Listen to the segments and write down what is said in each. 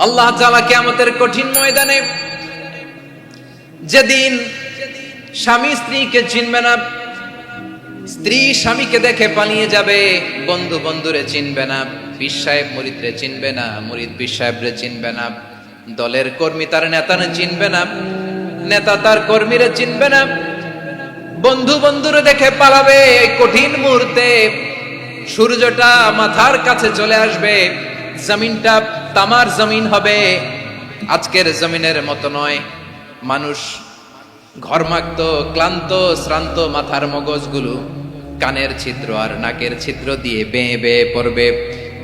আল্লাহ তাআলা কিয়ামতের কঠিন ময়দানে যেদিন স্বামী স্ত্রীকে চিনবে না, স্ত্রী স্বামীকে দেখে পালিয়ে যাবে, বন্ধু বন্ধুরে চিনবে না, পীর সাহেব মুরিদরে চিনবে না, মুরিদ পীর সাহেবরে চিনবে না, দলের কর্মী তার নেতারে চিনবে না, নেতা তার কর্মীরে চিনবে না, বন্ধু বন্ধুরে দেখে পালাবে। এই কঠিন মুহূর্তে সূর্যটা মাথার কাছে চলে আসবে, জমিনটা তামার জমিন হবে, আজকের জমিনের মতো নয়। মানুষ ঘর্মাক্ত, ক্লান্ত, শ্রান্ত মাথার মগজগুলো কানের ছিদ্র আর নাকের ছিদ্র দিয়ে বেয়ে বেয়ে পড়বে।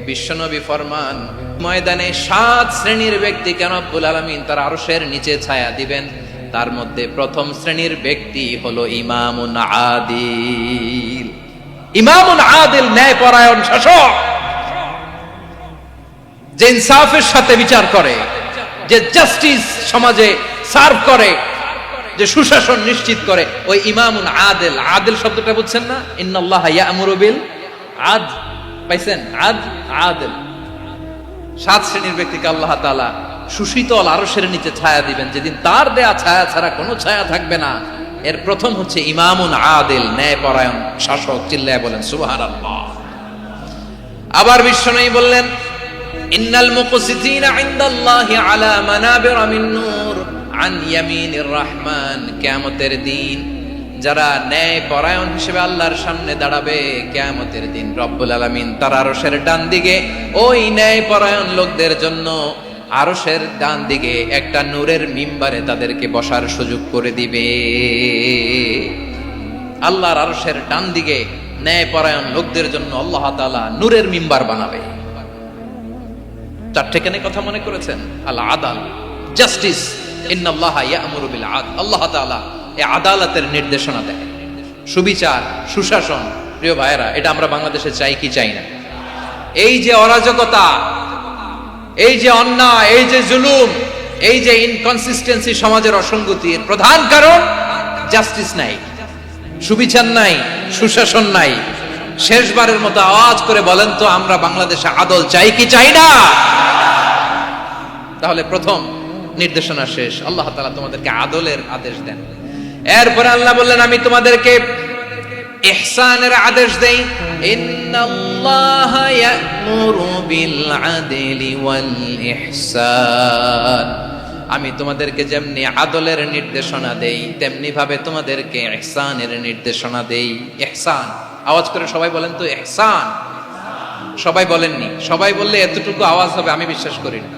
বিশ্বনবী ফরমান, ময়দানে 7 শ্রেণীর ব্যক্তিকে রব্বুল আলামিন তার আরশের নিচে ছায়া দিবেন। তার মধ্যে প্রথম শ্রেণীর ব্যক্তি হলো ইমামুন আদিল। ইমামুন আদিল, ন্যায়পরায়ণ শাসক, যে ইনসাফের সাথে বিচার করে, যে জাস্টিস সমাজে সার্ভ করে, যে সুশাসন নিশ্চিত করে, ওই ইমামুন আদিল। আদিল শব্দটা বুঝছেন না? ইন্নাল্লাহা ইয়া'মুরু বিল আদল, পাইছেন? আদিল। 7 শ্রেণীর ব্যক্তিকে আল্লাহ তাআলা সুশীতল আরশের নিচে ছায়া দিবেন, যেদিন তার দেয়া ছায়া ছাড়া কোনো ছায়া থাকবে না। এর প্রথম হচ্ছে ইমামুন আদিল, ন্যায়পরায়ণ শাসক। চিল্লায় বলেন সুবহানাল্লাহ। আবার বিশ্বনবী বললেন, ইন্নাল মুকসিতিনা ইনদাল্লাহি আলা মানাবিরা মিন নূর আন ইয়ামিনির রহমান। কিয়ামতের দিন যারা ন্যায়পরায়ণ হিসেবে আল্লাহর সামনে দাঁড়াবে, কিয়ামতের দিন রব্বুল আলামিন তার আরশের ডান দিকে ওই ন্যায়পরায়ণ লোকদের জন্য আরশের ডান দিকে একটা নূরের মিম্বারে তাদেরকে বসার সুযোগ করে দিবে। আল্লাহর আরশের ডান দিকে ন্যায়পরায়ণ লোকদের জন্য আল্লাহ তাআলা নূরের মিম্বার বানাবে। 4টেখানে কথা মনে করেছেন? আল আদাল, জাস্টিস। ইন্নাল্লাহা ইয়া'মুরু বিল আদল। আল্লাহ তাআলা এই আদালতের নির্দেশনা দেয়, সুবিচার, সুশাসন। প্রিয় ভাইয়েরা, এটা আমরা বাংলাদেশে চাই কি চাই না? এই যে অরাজকতা, এই যে অন্যায়, এই যে জুলুম, এই যে ইনকনসিস্টেন্সি, সমাজের অসঙ্গতি, এর প্রধান কারণ জাস্টিস নাই, সুবিচার নাই, সুশাসন নাই। শেষবারের মতো আওয়াজ করে বলেন তো, আমরা বাংলাদেশে আদল চাই কি চাই না? তাহলে প্রথম নির্দেশনা শেষ। আল্লাহ তাআলা তোমাদেরকে আদলের আদেশ দেন। এরপরে আল্লাহ বললেন, আমি তোমাদেরকে ইহসানের আদেশ দেই। ইন্নাল্লাহা ইয়া'মুরু বিল আদলি ওয়াল ইহসান। আমি তোমাদেরকে যেমনি আদলের নির্দেশনা দেই, তেমনি ভাবে তোমাদেরকে ইহসানের নির্দেশনা দেই। ইহসান, আওয়াজ করে সবাই বলেন তো ইহসান। সবাই বলেননি? সবাই বললে এতটুকু আওয়াজ হবে আমি বিশ্বাস করি না।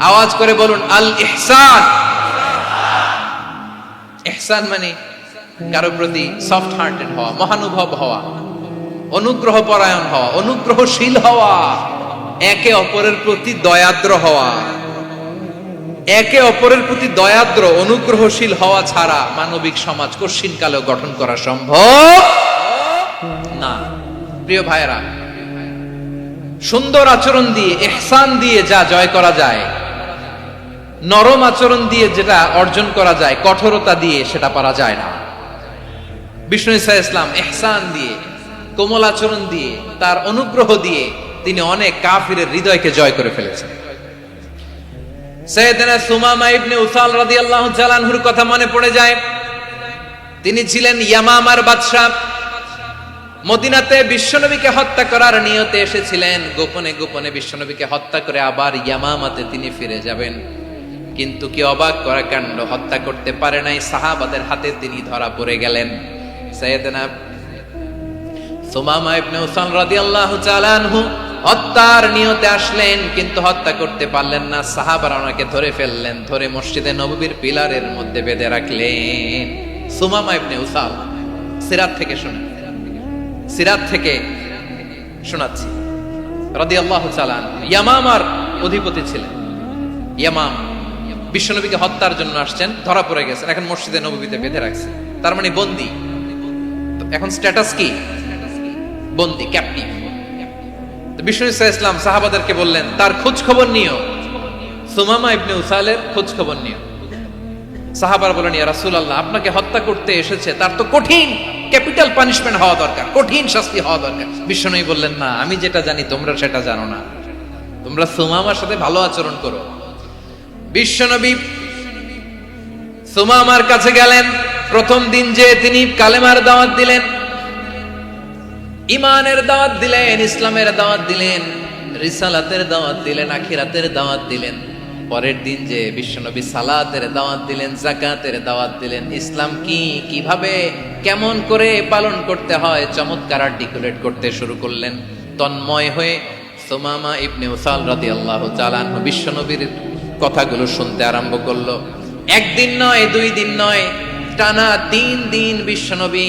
আওয়াজ করে বলুন আল ইহসান। ইহসান মানে কারো প্রতি সফট হার্টেড হওয়া, মহানুভব হওয়া, অনুগ্রহ পরায়ণ হওয়া, অনুগ্রহশীল হওয়া, একে অপরের প্রতি দয়াদ্র হওয়া। একে অপরের প্রতি দয়াদ্র, অনুগ্রহশীল হওয়া ছাড়া মানবিক সমাজ কশিনকালেও গঠন করা সম্ভব না। প্রিয় ভাইয়েরা, সুন্দর আচরণ দিয়ে, ইহসান দিয়ে যা জয় করা যায়, নরম আচরণ দিয়ে যেটা অর্জন করা যায়, কঠোরতা দিয়ে সেটা পারা যায় না। বিষ্ণু ঈসা ইসলাম ইহসান দিয়ে, কোমল আচরণ দিয়ে, তার অনুগ্রহ দিয়ে তিনি অনেক কাফিরের হৃদয়কে জয় করে ফেলেছেন। সাইয়েদনা সুমামা ইবনে উসাল রাদিয়াল্লাহু তাআলা আনহুর কথা মনে পড়ে যায়। তিনি ছিলেন ইয়ামামার বাদশা। মদিনাতে বিশ্বনবীকে হত্যা করার নিয়তে এসেছিলেন। গোপনে গোপনে বিশ্বনবীকে হত্যা করে আবার ইয়ামামাতে তিনি ফিরে যাবেন। কিন্তু কি অবাক করা কাণ্ড, হত্যা করতে পারে নাই, সাহাবাদের হাতে তিনি ধরা পড়ে গেলেন। সাইয়েদনা সুমামা ইবনে উসাল রাদিয়াল্লাহু তাআলা আনহু হত্যার নিয়তে আসলেন, কিন্তু হত্যা করতে পারলেন না। সাহাবারা ওনাকে ধরে ফেললেন, ধরে মসজিদে নববীর পিলারের মধ্যে বেঁধে রাখলেন। সুমামা ইবনে উসাল, সিরাত থেকে শোনেন, সিরাত থেকে শোনাচ্ছি। রাদিয়াল্লাহু তাআলা ইয়ামামার অধিপতি ছিলেন। ইয়ামাম বিশ্বনবীকে হত্যার জন্য আসছেন, ধরা পড়ে গেছেন, এখন মসজিদে নববীতে বেঁধে রাখছে। তার মানে বন্দী। এখন স্ট্যাটাস কি? বন্দী, ক্যাপটিভ। বিষ্ণু ঈসা ইসলাম সাহাবাদেরকে বললেন, তার খোঁজ খবর নিও, সুমামা ইবনে উসালের খোঁজ খবর নিও। সাহাবারা বলেন, ইয়া রাসূলুল্লাহ, আপনাকে হত্যা করতে এসেছে, তার তো কঠিন ক্যাপিটাল পানিশমেন্ট হওয়া দরকার, কঠিন শাস্তি হওয়া দরকার। বিশ্বনবী বললেন, না, আমি যেটা জানি তোমরা সেটা জানো না। তোমরা সুমামার সাথে ভালো আচরণ করো। বিশ্বনবী সুমামার কাছে গেলেন। প্রথম দিন যে তিনি কালেমার দাওয়াত দিলেন, ইমানের দাওয়াত দিলেন, ইসলামের দাওয়াত দিলেন, রিসালাতের দাওয়াত দিলেন, আখিরাতের দাওয়াত দিলেন। পরের দিন যে বিশ্বনবী সালাতের দাওয়াত দিলেন, যাকাতের দাওয়াত দিলেন, ইসলাম কি, কিভাবে, কেমন করে পালন করতে হয় চমৎকার আর্টিকুলেট করতে শুরু করলেন। তন্ময় হয়ে সুমামা ইবনে উসাল রাদিয়াল্লাহু তাআলা আনহু বিশ্বনবীর কথাগুলো শুনতে আরম্ভ করলো। একদিন নয়, 2 দিন নয়, টানা 3 দিন বিশ্বনবী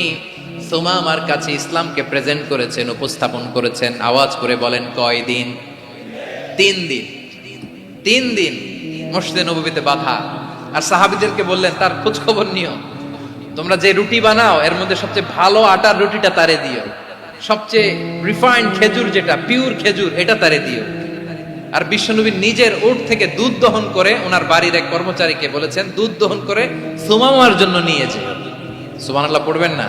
সুমামার কাছে ইসলামকে প্রেজেন্ট করেছেন, উপস্থাপন করেছেন। আওয়াজ করে বলেন, কয় দিন? 3 দিন। 3 দিন মসজিদে নববীতে বাধা। আর সাহাবীদেরকে বললেন, তার খোঁজ খবর নিও, তোমরা যে রুটি বানাও এর মধ্যে সবচেয়ে ভালো আটার রুটিটা তারে দিও, সবচেয়ে রিফাইন্ড খেজুর, যেটা পিওর খেজুর, এটা তারে দিও। আর বিশ্বনবী নিজের উট থেকে দুধ দহন করে ওনার বাড়ির এক কর্মচারীকে বলেছেন, দুধ দহন করে সুমামার জন্য নিয়ে যে। সুবহানাল্লাহ পড়বেন না?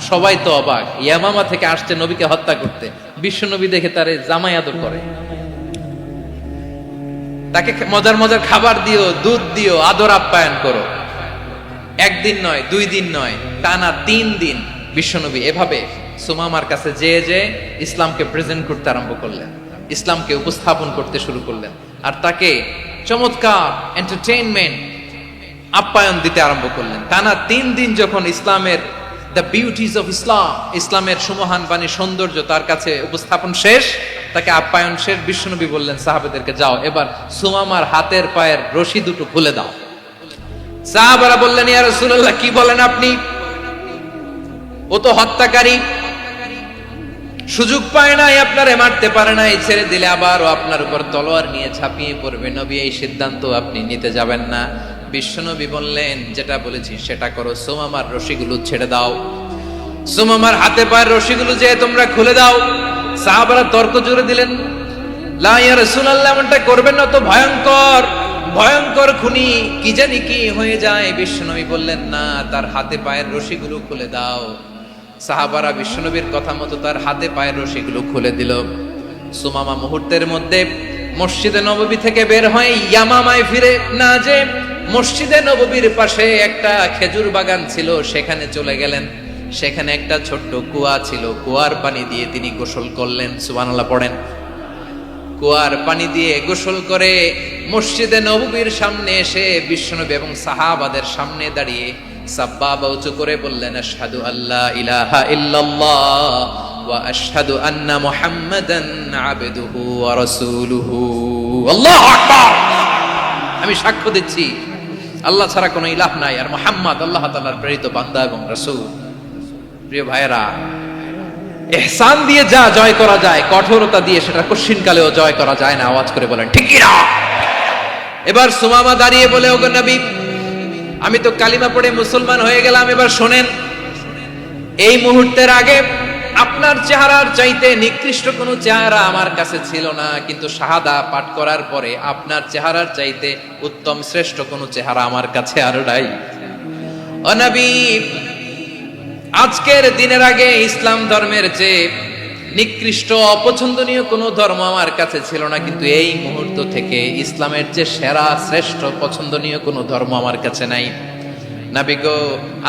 সবাই তো অবাক, ইয়ামামা থেকে আসছে নবীকে হত্যা করতে, বিশ্বনবী দেখে তারে জামাই আদর করে, তাকে মজার মজার খাবার দিও, দুধ দিও, আদর আপ্যায়ন করো। একদিন নয়, 2 দিন নয়, টানা 3 দিন বিশ্বনবী এভাবে সুমামার কাছে যে ইসলামকে প্রেজেন্ট করতে আরম্ভ করলেন, ইসলামকে উপস্থাপন করতে শুরু করলেন। আর তাকে চমৎকার এন্টারটেইনমেন্ট, আপ্যায়ন দিতে আরম্ভ করলেন। টানা 3 দিন যখন ইসলামের দ্য বিউটিজ অফ ইসলাম, ইসলামের সুমহান বাণী, সৌন্দর্য তার কাছে উপস্থাপন শেষ, তাকে আপ্যায়ন শেষ, বিশ্বনবী বললেন সাহাবাদেরকে, যাও এবার সুমামার হাতের পায়ের রশি দুটো খুলে দাও। সাহাবারা বললেন, ইয়া রাসূলুল্লাহ, কি বলেন আপনি? ও তো হত্যাকারী, সুযোগ পায় নাই, আপনারে মারতে পারে নাই, ছেড়ে দিলে আবার ও আপনার উপর তলোয়ার নিয়ে ঝাঁপিয়ে পড়বে। নবী, এই সিদ্ধান্ত আপনি নিতে যাবেন না। বিশ্বনবী বললেন, যেটা বলেছি সেটা করো, সুমামার রশিগুলো ছেড়ে দাও, সুমামার হাতে পায়ের রশিগুলো যে তোমরা খুলে দাও। সাহাবারা তর্ক জুড়ে দিলেন, লা ইয়া রাসূলুল্লাহ, এমনটা করবেন না, তো ভয়ঙ্কর, ভয়ঙ্কর খুনি, কি জানি কি হয়ে যায়। বিশ্বনবী বললেন, না, তার হাতে পায়ের রশিগুলো খুলে দাও। সাহাবারা বিশ্বনবীর কথা মতো তার হাতে পায়ের রশিগুলো খুলে দিল। সুমামা মুহূর্তের মধ্যে মসজিদে নববী থেকে বের হয়ে ইয়ামামায় ফিরে না যে মসজিদে নববীর পাশে একটা খেজুর বাগান ছিল, সেখানে চলে গেলেন। সেখানে একটা ছোট্ট কুয়া ছিল, কুয়ার পানি দিয়ে তিনি গোসল করলেন। সুবহানাল্লাহ পড়েন। কুয়ার পানি দিয়ে গোসল করে মসজিদে নববীর সামনে এসে বিশ্বনবী এবং সাহাবাদের সামনে দাঁড়িয়ে সাব্বাবা উঁচু করে বললেন, আশহাদু আল্লা ইলাহা ইল্লাল্লাহ ওয়া আশহাদু আন্না মুহাম্মাদান আবদুহু ওয়া রাসূলুহু। আল্লাহু আকবার। আমি সাক্ষ্য দিচ্ছি আল্লাহ ছাড়া কোনো ইলাহ নাই, আর মুহাম্মদ আল্লাহ তাআলার প্রেরিত বান্দা এবং রাসূল। প্রিয় ভাইয়েরা, ইহসান দিয়ে যা জয় করা যায়, কঠোরতা দিয়ে সেটা কঠিনকালেও জয় করা যায় না। আওয়াজ করে বলেন, ঠিক কি না? এবার সুমামা দাঁড়িয়ে বলে, ওগো নবী, আমি তো কালিমা পড়ে মুসলমান হয়ে গেলাম, এবার শোনেন, এই মুহূর্তের আগে আপনার চেহারার চাইতে নিকৃষ্ট কোনো চেহারা আমার কাছে ছিল না, কিন্তু শাহাদা পাঠ করার পরে আপনার চেহারার চাইতে উত্তম শ্রেষ্ঠ কোনো চেহারা আমার কাছে আর নাই। ও নবী, আজকের দিনের আগে ইসলাম ধর্মের চেয়ে নিকৃষ্ট অপছন্দনীয় কোনো ধর্ম আমার কাছে ছিল না, কিন্তু এই মুহূর্ত থেকে ইসলামের চেয়ে সেরা শ্রেষ্ঠ পছন্দনীয় কোনো ধর্ম আমার কাছে নাই। নবী গো,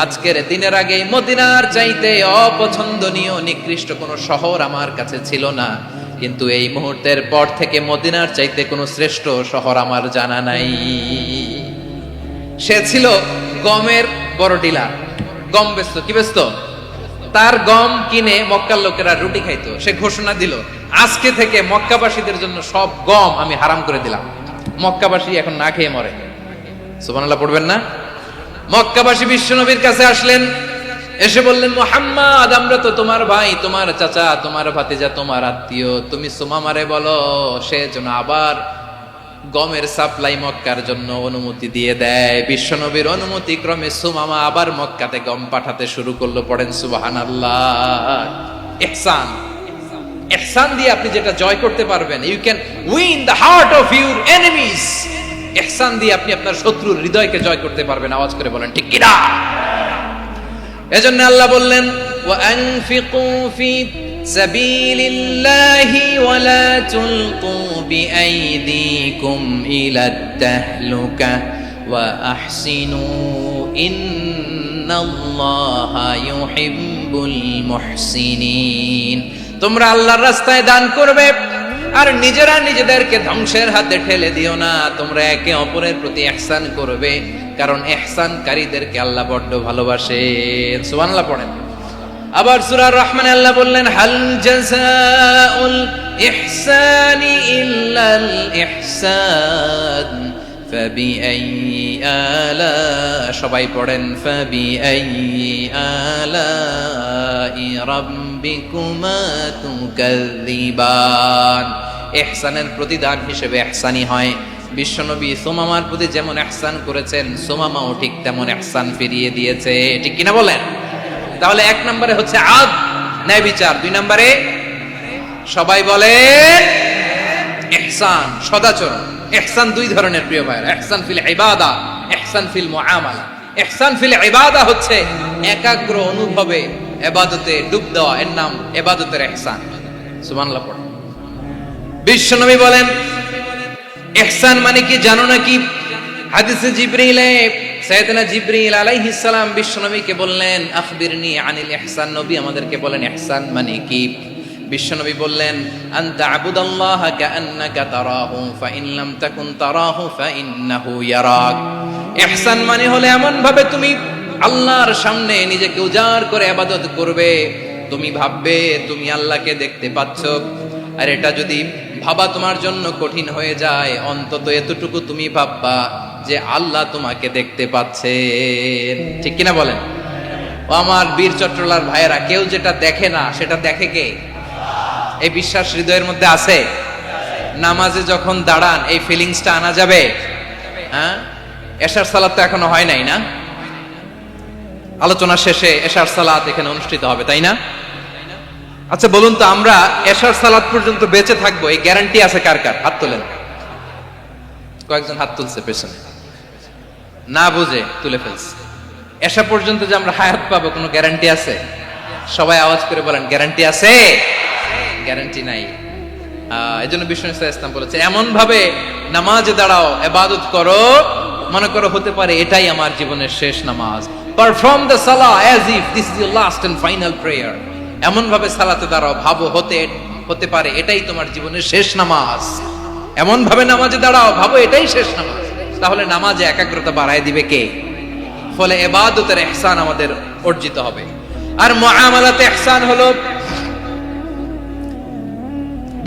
আজকের দিনের আগে মদিনার চাইতে অপছন্দনীয় নিকৃষ্ট কোনো শহর আমার কাছে ছিল না, কিন্তু এই মুহূর্তের পর থেকে মদিনার চাইতে কোনো শ্রেষ্ঠ শহর আমার জানা নাই। সে ছিল গমের বড় ডিলার, গম বেচত। কি বেচত? তার গম কিনে মক্কার লোকেরা রুটি খাইতো। সে ঘোষণা দিল, আজকে থেকে মক্কাবাসীদের জন্য সব গম আমি হারাম করে দিলাম, মক্কাবাসী এখন না খেয়ে মরে। সুবহানাল্লাহ পড়বেন না? মক্কাবাসী বিশ্বনবীর কাছে আসলেন, এসে বললেন, মুহাম্মদ, আমরা তো তোমার ভাই, তোমার চাচা, তোমার ভাতিজা, তোমার আত্মীয়, তুমি সুমামারে বলো সে যেন আবার গমের সাপ্লাই মক্কার জন্য অনুমতি দিয়ে দেয়। বিশ্বনবীর অনুমতি ক্রমে সুমামা আবার মক্কাতে গম পাঠাতে শুরু করলো। পড়েন সুবহানাল্লাহ। ইহসান, ইহসান দিয়ে আপনি যেটা জয় করতে পারবেন, you can win the heart of your enemies. ইহসান দিয়ে আপনি আপনার শত্রুর হৃদয়কে জয় করতে পারবেন। আওয়াজ করে বলেন, ঠিক কিনা? এজন্য আল্লাহ বললেন, ওয়া আনফিকু ফি সাবিলিল্লাহি ওয়ালা তুলকু বিআইদিকুম ইলাত তাহলুকা ওয়া আহসিনু ইন্নাল্লাহা ইউহিব্বুল মুহসিনিন। তোমরা আল্লাহর রাস্তায় দান করবে আর নিজেরা নিজেদেরকে ধ্বংসের হাতে ঠেলে দিও না। তোমরা একে অপরের প্রতি ইহসান করবে, কারণ ইহসানকারীদেরকে আল্লাহ বড্ড ভালোবাসেন। সুবহানাল্লাহ পড়েন। আবার সূরা রহমানে আল্লাহ বললেন, হাল জাযাউল ইহসানি ইল্লাল ইহসান ফাবিআইয়ি আলা, সবাই পড়েন, ফাবিআইয়ি আলাই রাব্বিকুমা তুকাযযিবান। ইহসানের প্রতিদান হিসেবে ইহসানি হয়। বিশ্বনবী সুমামার প্রতি যেমন ইহসান করেছেন, সুমামাও ঠিক তেমন ইহসান ফিরিয়ে দিয়েছে। ঠিক কিনা বলেন? তাহলে এক নম্বরে হচ্ছে আদ, ন্যায় বিচার। দুই নম্বরে সবাই বলে ইহসান, সদাচরণ। ইহসান দুই ধরনের প্রিয় ভাইরা, ইহসান ফিল ইবাদা, ইহসান ফিল মুআমালা। ইহসান ফিল ইবাদা হচ্ছে একাগ্র অনুভবে ইবাদতে ডুব দেওয়া, এর নাম ইবাদতের ইহসান। সুবহানাল্লাহ পড়ুন। বিশ্বনবী বলেন ইহসান মানে কি জানো নাকি? হাদিসে জিবরিলে সাইয়েদনা জিবরিল আলাইহিস সালাম বিশ্বনবীকে বললেন, আখবিরনি আনিল ইহসান। নবী আমাদেরকে বলেন ইহসান মানে কি? বিশ্বনবী বললেন, আনতা আবুদাল্লাহা কাআন্নাকা তারাহু ফাইন লাম তাকুন তারাহু ফাইন্নাহু ইয়ারাক। ইহসান মানে হলো এমন ভাবে তুমি আল্লাহর সামনে নিজেকে উজাড় করে ইবাদত করবে, তুমি ভাববে তুমি আল্লাহকে দেখতে পাচ্ছ। আর এটা যদি ভাবা তোমার জন্য কঠিন হয়ে যায়, অন্তত এতটুকু তুমি ভাববা যে আল্লাহ তোমাকে দেখতে পাচ্ছেন। ঠিক কিনা বলেন? ও আমার বীর চট্টলার ভাইয়েরা, কেউ যেটা দেখে না সেটা দেখে কে? এই বিশ্বাস হৃদয়ের মধ্যে আছে? নামাজে যখন দাঁড়ান এই ফিলিংসটা আনা যাবে? হ্যাঁ, এশার সালাত তো এখনো হয় নাই না? আলোচনা শেষে এশার সালাত এখানে অনুষ্ঠিত হবে, তাই না? আচ্ছা বলুন তো, আমরা এশার সালাত পর্যন্ত বেঁচে থাকবো এই গ্যারান্টি আছে কার কার? হাত তোলেন। কয়েকজন হাত তুলছে পেছনে, না বুঝে তুলে ফেলছে। এশা পর্যন্ত যে আমরা হায়াত পাবো কোনো গ্যারান্টি আছে? সবাই আওয়াজ করে বলেন, গ্যারান্টি আছে? গ্যারান্টি নাই। এজন্য বিষ্ণু ইসলাম বলেছে, এমন ভাবে নামাজে দাঁড়াও, ইবাদত করো, মনে করো হতে পারে এটাই আমার জীবনের শেষ নামাজ। পারফর্ম দ্য সালাহ as if this is your last and final prayer. এমন ভাবে সালাতে দাঁড়াও, ভাবো হতে পারে এটাই তোমার জীবনের শেষ নামাজ। এমন ভাবে নামাজে দাঁড়াও, ভাবো এটাই শেষ নামাজ। তাহলে নামাজে একাগ্রতা বাড়ায় দিবে কে? ফলে ইবাদতের ইহসান আমাদের অর্জিত হবে। আর মুআমালাতে ইহসান হলো,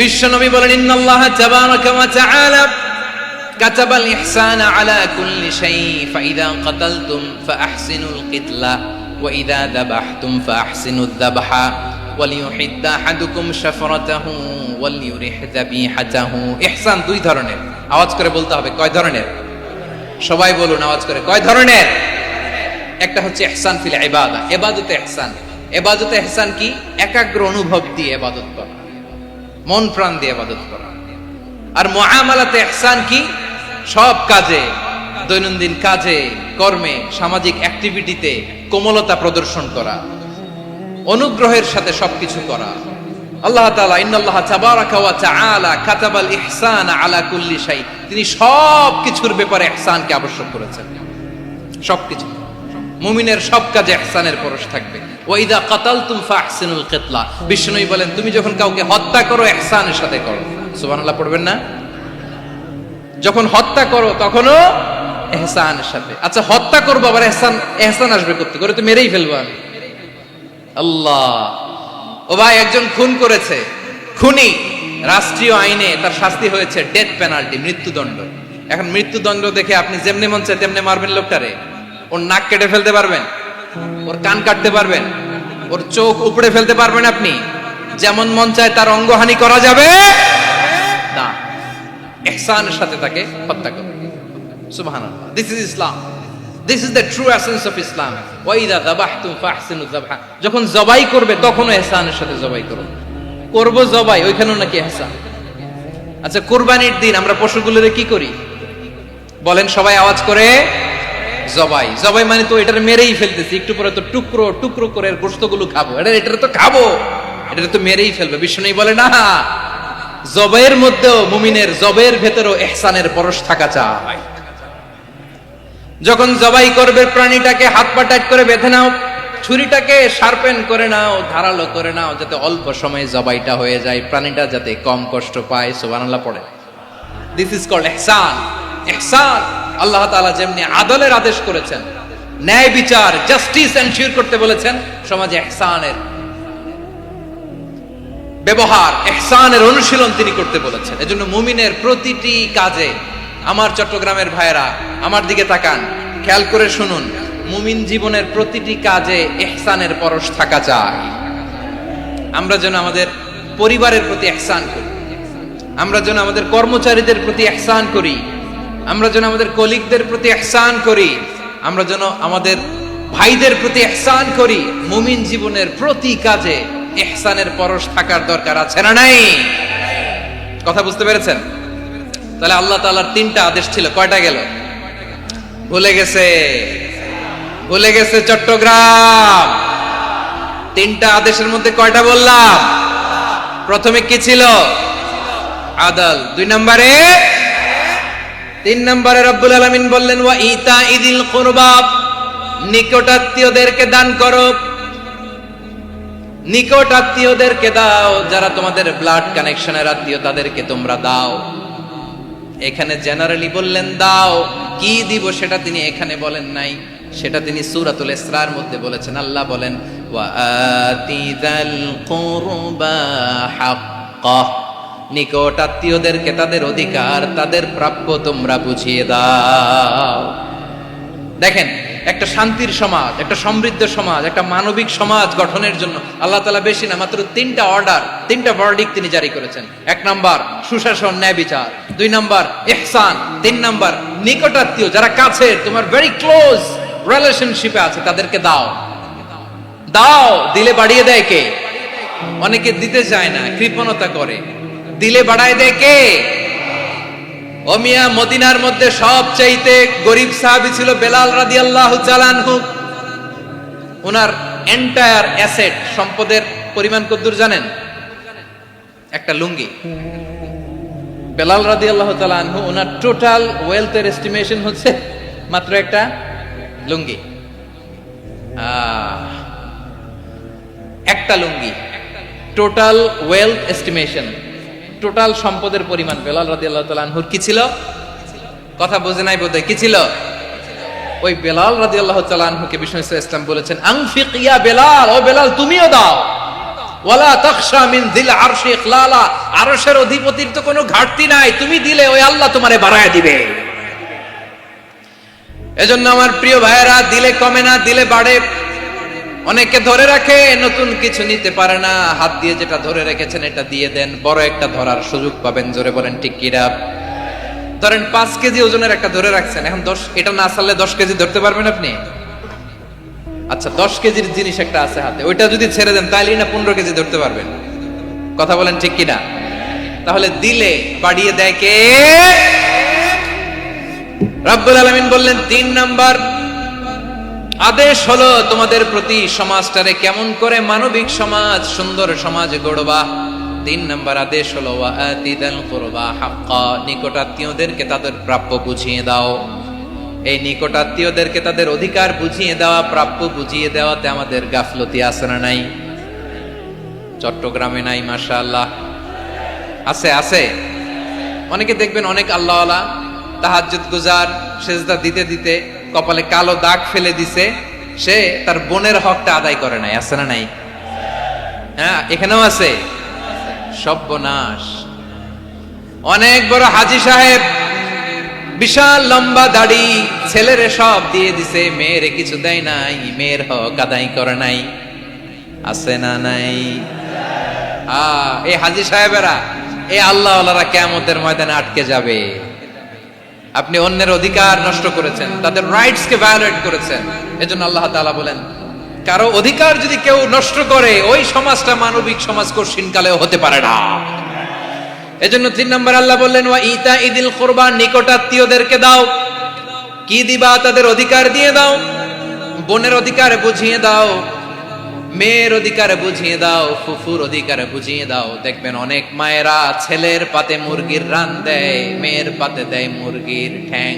বিশ্বনবী বলেন, ইন্নাল্লাহা তাবারাকা ওয়া তাআলা কাতাবাল ইহসানা আলা কুল্লি শাই, ফাইদা কাতালতুম ফাআহসিনুল কিতলা ওয়া ইযা যাবাহতুম ফাআহসিনুদ যাবহা ওয়ালিয়ুহিদ্দা আহাদুকুম শাফরাতাহু ওয়ালিয়ুরিহ যাবিহাতাহু। ইহসান দুই ধরনের। আওয়াজ করে বলতে হবে, কয় ধরনের? সবাই বলুন আওয়াজ করে, কয় ধরনের? একটা হচ্ছে ইহসান ফিল ইবাদা, ইবাদতে ইহসান। ইবাদতে ইহসান কি? একাগ্র অনুভব দিয়ে ইবাদত করা, মন প্রাণ দিয়ে ইবাদত করা। আর মুআমালাতে ইহসান কি? সব কাজে, দৈনন্দিন কাজে, কর্মে, সামাজিক অ্যাক্টিভিটিতে কোমলতা প্রদর্শন করা, অনুগ্রহের সাথে সবকিছু করা। আল্লাহ তাআলা ইন্নাল্লাহা তাবারাকা ওয়া তাআলা কাতাবাল ইহসানা আলা কুল্লি শাই, তিনি সব কিছুর ব্যাপারে ইহসানকে আবশ্যক করেছেন। সবকিছু, মুমিনের সব কাজে ইহসানের পরশ থাকবে। ওয়া ইযা কাতালতুম ফাহসিনুল কিতলা, বিষ্ণুই বলেন তুমি যখন কাউকে হত্যা করো ইহসানের সাথে করো। সুবহানাল্লাহ পড়বেন না? যখন হত্যা করো তখনও ইহসানের সাথে। আচ্ছা হত্যা করবো আবার ইহসান আসবে করতে করে, তো মেরেই ফেলবো আমি। আল্লাহ, ও ভাই একজন খুন করেছে, খুনি, রাষ্ট্রীয় আইনে তার শাস্তি হয়েছে ডেথ পেনাল্টি, মৃত্যুদণ্ড। এখন মৃত্যুদণ্ড দেখে আপনি যেমনি মন চায় তেমনি মারবেন লোকটারে? ওর নাক কেটে ফেলতে পারবেন? ওর কান কাটতে পারবেন? ওর চোখ উপড়ে ফেলতে পারবেন আপনি? যেমন মন চায় তার অঙ্গহানি করা যাবে না। ইহসানের সাথে তাকে হত্যা করবে। সুবহানাল্লাহ, this is Islam, this is the true essence of Islam. ওয়া ইযা যাবাহতুম ফাহসিনুয যাবহা, যখন জবাই করবে তখনও ইহসানের সাথে জবাই করো। করব জবাই, ওইখানেও নাকি ইহসান। আচ্ছা কুরবানির দিন আমরা পশুগুলোরে কি করি বলেন সবাই আওয়াজ করে? জবাই। জবাই মানে তো এটার মেরেই ফেলতেছি, একটু পরে তো টুকরো টুকরো করে গোশতগুলো খাবো, এটারে তো খাবো। এটা তো মেরেই ফেলবে। বিষ্ণু বলে না, জবের মধ্যেও মুমিনের জবের ভেতরেও ইহসানের পরশ থাকা চাই। যখন জবাই করবে প্রাণীটাকে হাত পা টাইট করে বেঁধে নাও, ছুরিটাকে শার্পেন করে নাও, ধারালো করে নাও, যাতে অল্প সময়ে জবাইটা হয়ে যায়, প্রাণীটা যাতে কম কষ্ট পায়। সুবহানাল্লাহ পড়ে। দিস ইজ কল্ড ইহসান। ইহসান আল্লাহ তাআলা যেমনি আদলের আদেশ করেছেন, ন্যায় বিচার জাস্টিস এনশিওর করতে বলেছেন, সমাজে ইহসানের ব্যবহার, ইহসানের অনুশীলন তিনি করতে বলেছেন। এজন্য মুমিনের প্রতিটি কাজে, আমার চট্টগ্রামের ভাইয়েরা আমার দিকে তাকান, খেয়াল করে শুনুন, মুমিন জীবনের প্রতিটি কাজে ইহসানের পরশ থাকা চাই। আমরা যেন আমাদের পরিবারের প্রতি ইহসান করি, আমরা যেন আমাদের কর্মচারীদের প্রতি ইহসান করি, আমরা যেন আমাদের কলিগদের প্রতি ইহসান করি, আমরা যেন আমাদের ভাইদের প্রতি ইহসান করি। মুমিন জীবনের প্রতি কাজে ইহসানের পরশ থাকার দরকার আছে না নাই? কথা বুঝতে পেরেছেন? তাহলে আল্লাহ তাআলার তিনটা আদেশ ছিল, কয়টা গেল? ভুলে গেছে, ভুলে গেছে চট্টগ্রাম। তিনটা আদেশের মধ্যে কয়টা বললাম? প্রথমে কি ছিল? আদল। দুই নম্বরে, তিন নম্বরে রব্বুল আলামিন বললেন ওয়া ইতাইদিল কুরবা, নিকটাত্মীয়দেরকে দান করো, নিকট আত্মীয়দেরকে দাও, যারা তোমাদের ব্লাড কানেকশনের আত্মীয় তাদেরকে তোমরা দাও। এখানে জেনারেলি বললেন দাও, কি দিব সেটা তিনি এখানে বলেন নাই, সেটা তিনি সূরাতুল ইসরার মধ্যে বলেছেন। আল্লাহ বলেন ওয়া আতিদাল কুরবা হাক্কাহ, নিকট আত্মীয়দেরকে তাদের অধিকার, তাদের প্রাপ্য তোমরা বুঝিয়ে দাও। দেখেন, একটা শান্তির সমাজ, একটা সমৃদ্ধ সমাজ, একটা মানবিক সমাজ গঠনের জন্য আল্লাহ তাআলা বেশি না, মাত্র তিনটা অর্ডার, তিনটা ভার্ডিক্ট তিনি জারি করেছেন। এক নাম্বার সুশাসন, ন্যায় বিচার। দুই নাম্বার ইহসান। তিন নাম্বার নিকটাত্মীয়, যারা কাছের, তোমার ভেরি ক্লোজ রিলেশনশিপে আছে, তাদেরকে দাও। দাও, দিলে বাড়িয়ে দেয় কে? অনেকে দিতে চায় না, কৃপণতা করে। দিলে বাড়ায় দেয় কে? ও মিয়া, মদিনার মধ্যে সবচাইতে গরিব সাহাবী ছিল বেলাল রাদিয়াল্লাহু তাআলা আনহু। ওনার এন্টায়ার অ্যাসেট, সম্পদের পরিমাণ কতদূর জানেন? একটা লুঙ্গি। বেলাল রাদিয়াল্লাহু তাআলা আনহু, ওনার টোটাল ওয়েলথের এস্টিমেশন হচ্ছে মাত্র একটা লুঙ্গি। একটা লুঙ্গি, টোটাল ওয়েলথ এস্টিমেশন, টোটাল সম্পদের পরিমাণ বেলাল রাদিয়াল্লাহু তাআলা আনহুর কি ছিল? কথা বোঝে নাই বোধহয়। কি ছিল? ওই বেলাল রাদিয়াল্লাহু তাআলা আনহুকে বিষ্ণু ইসলাম বলেছেন আনফিক ইয়া বেলাল, ও বেলাল তুমিও দাও। ওয়ালা তাখশা মিন যিল আরশি ইখলালা, আরশের অধিপতির তো কোনো ঘাটতি নাই, তুমি দিলে ওই আল্লাহ তোমারে বাড়ায় দিবে। এজন্য আমার প্রিয় ভাইয়েরা, দিলে কমে না, দিলে বাড়ে। অনেকে ধরে রাখে, নতুন কিছু নিতে পারে না, হাত দিয়ে যেটা ধরে রেখেছেন এটা দিয়ে দেন, বড় একটা ধরার সুযোগ পাবেন। জোরে বলেন ঠিক কিনা? ধরেন 5 কেজি ওজনের একটা ধরে রাখছেন, এখন 10, এটা না ছাড়লে 10 কেজি ধরতে পারবেন আপনি? আচ্ছা, 10 কেজির জিনিস একটা আছে হাতে, ওইটা যদি ছেড়ে দেন তাহলেই না 15 কেজি ধরতে পারবেন। কথা বলেন ঠিক কিনা? তাহলে দিলে বাড়িয়ে দেয় কে? রব্বুল আলামিন বললেন 3 নাম্বার আদেশ হলো তোমাদের প্রতি সমাজটারে কেমন করে মানবিক সমাজ, সুন্দর সমাজ গড়বা। 3 নাম্বার আদেশ হলো ওয়া আতিদাল কুরবা হাক্কা, নিকটাত্মীয়দেরকে তাদের প্রাপ্য বুঝিয়ে দাও। এই নিকটাত্মীয়দেরকে তাদের অধিকার বুঝিয়ে দেওয়া, প্রাপ্য বুঝিয়ে দেওয়াতে আমাদের গাফলতি আছে না নাই? চট্টগ্রামে নাই? মাশাআল্লাহ আছে, আছে। অনেকে দেখবেন অনেক আল্লাহওয়ালা তাহাজ্জুদ গুজার, সেজদা দিতে দিতে কপালে কালো দাগ ফেলে দিছে, সে তার বোনের হকটা আদায় করে নাই। আছে না নাই? হ্যাঁ, এখানেও আছে। সর্বনাশ। অনেক বড় হাজী সাহেব, বিশাল লম্বা দাড়ি, ছেলেরে সব দিয়ে দিছে, মেয়েরে কিছু দেয় নাই, মেয়ের হক আদায় করে নাই। আছে না নাই? এই হাজী সাহেবেরা, এই আল্লাহওয়ালারা কিয়ামতের ময়দানে আটকে যাবে। আপনি অন্যের অধিকার নষ্ট করেছেন, তাদের রাইটস কে ভায়োলেট করেছেন। এজন্য আল্লাহ তাআলা বলেন, কারো অধিকার যদি কেউ নষ্ট করে, ওই সমাজটা মানবিক সমাজ কঠিনকালেও হতে পারে না। এজন্য 3 নম্বর আল্লাহ বললেন ওয়া ইতাইদিল কুরবা, নিকটাত্মীয়দেরকে দাও। কি দিবা? তাদের অধিকার দিয়ে দাও, বোনের অধিকার বুঝিয়ে দাও, মেয়ের অধিকার বুঝিয়ে দাও, ফুফুর অধিকার বুঝিয়ে দাও। দেখবেন অনেক মায়েরা ছেলের পাতে মুরগির রান দেয়, মেয়ের পাতে দেয় মুরগির ঠ্যাং।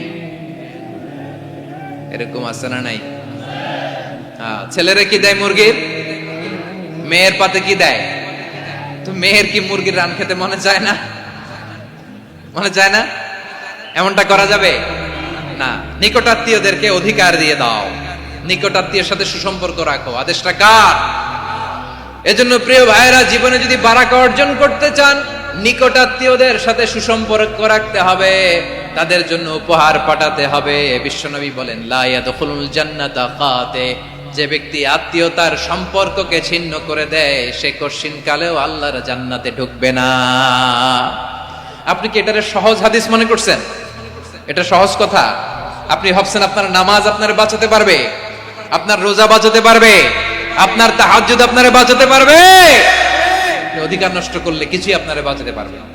এরকম আছে না নাই? ছেলেরা কি দেয় মুরগির, মেয়ের পাতে কি দেয়? তো মেয়ের কি মুরগির রান খেতে মনে চায় না? মনে চায় না? এমনটা করা যাবে না। নিকটাত্মীয়দেরকে অধিকার দিয়ে দাও, নিকটাত্মীয়ের সাথে সুসম্পর্ক রাখো। আদেশটা কার? এজন্য প্রিয় ভাইয়েরা, জীবনে যদি বারাকা অর্জন করতে চান, নিকটাত্মীয়দের সাথে সুসম্পর্ক রাখতে হবে, তাদের জন্য উপহার পাঠাতে হবে। বিশ্বনবী বলেন, লা ইয়াদখুলুল জান্নাতা কাতে, যে ব্যক্তি আত্মীয়তার সম্পর্ককে ছিন্ন করে দেয়, সে কঠিন কালেও আল্লাহর জান্নাতে ঢুকবে না। আপনি কি এটারে সহজ হাদিস মনে করছেন? এটা সহজ কথা? আপনি ভাবছেন আপনার নামাজ আপনার বাঁচাতে পারবে, আপনার রোজা বাঁচাতে পারবে, আপনার তাহাজ্জুদ আপনারে বাঁচাতে পারবে? অধিকার নষ্ট করলে কিছুই আপনারে বাঁচাতে পারবে না।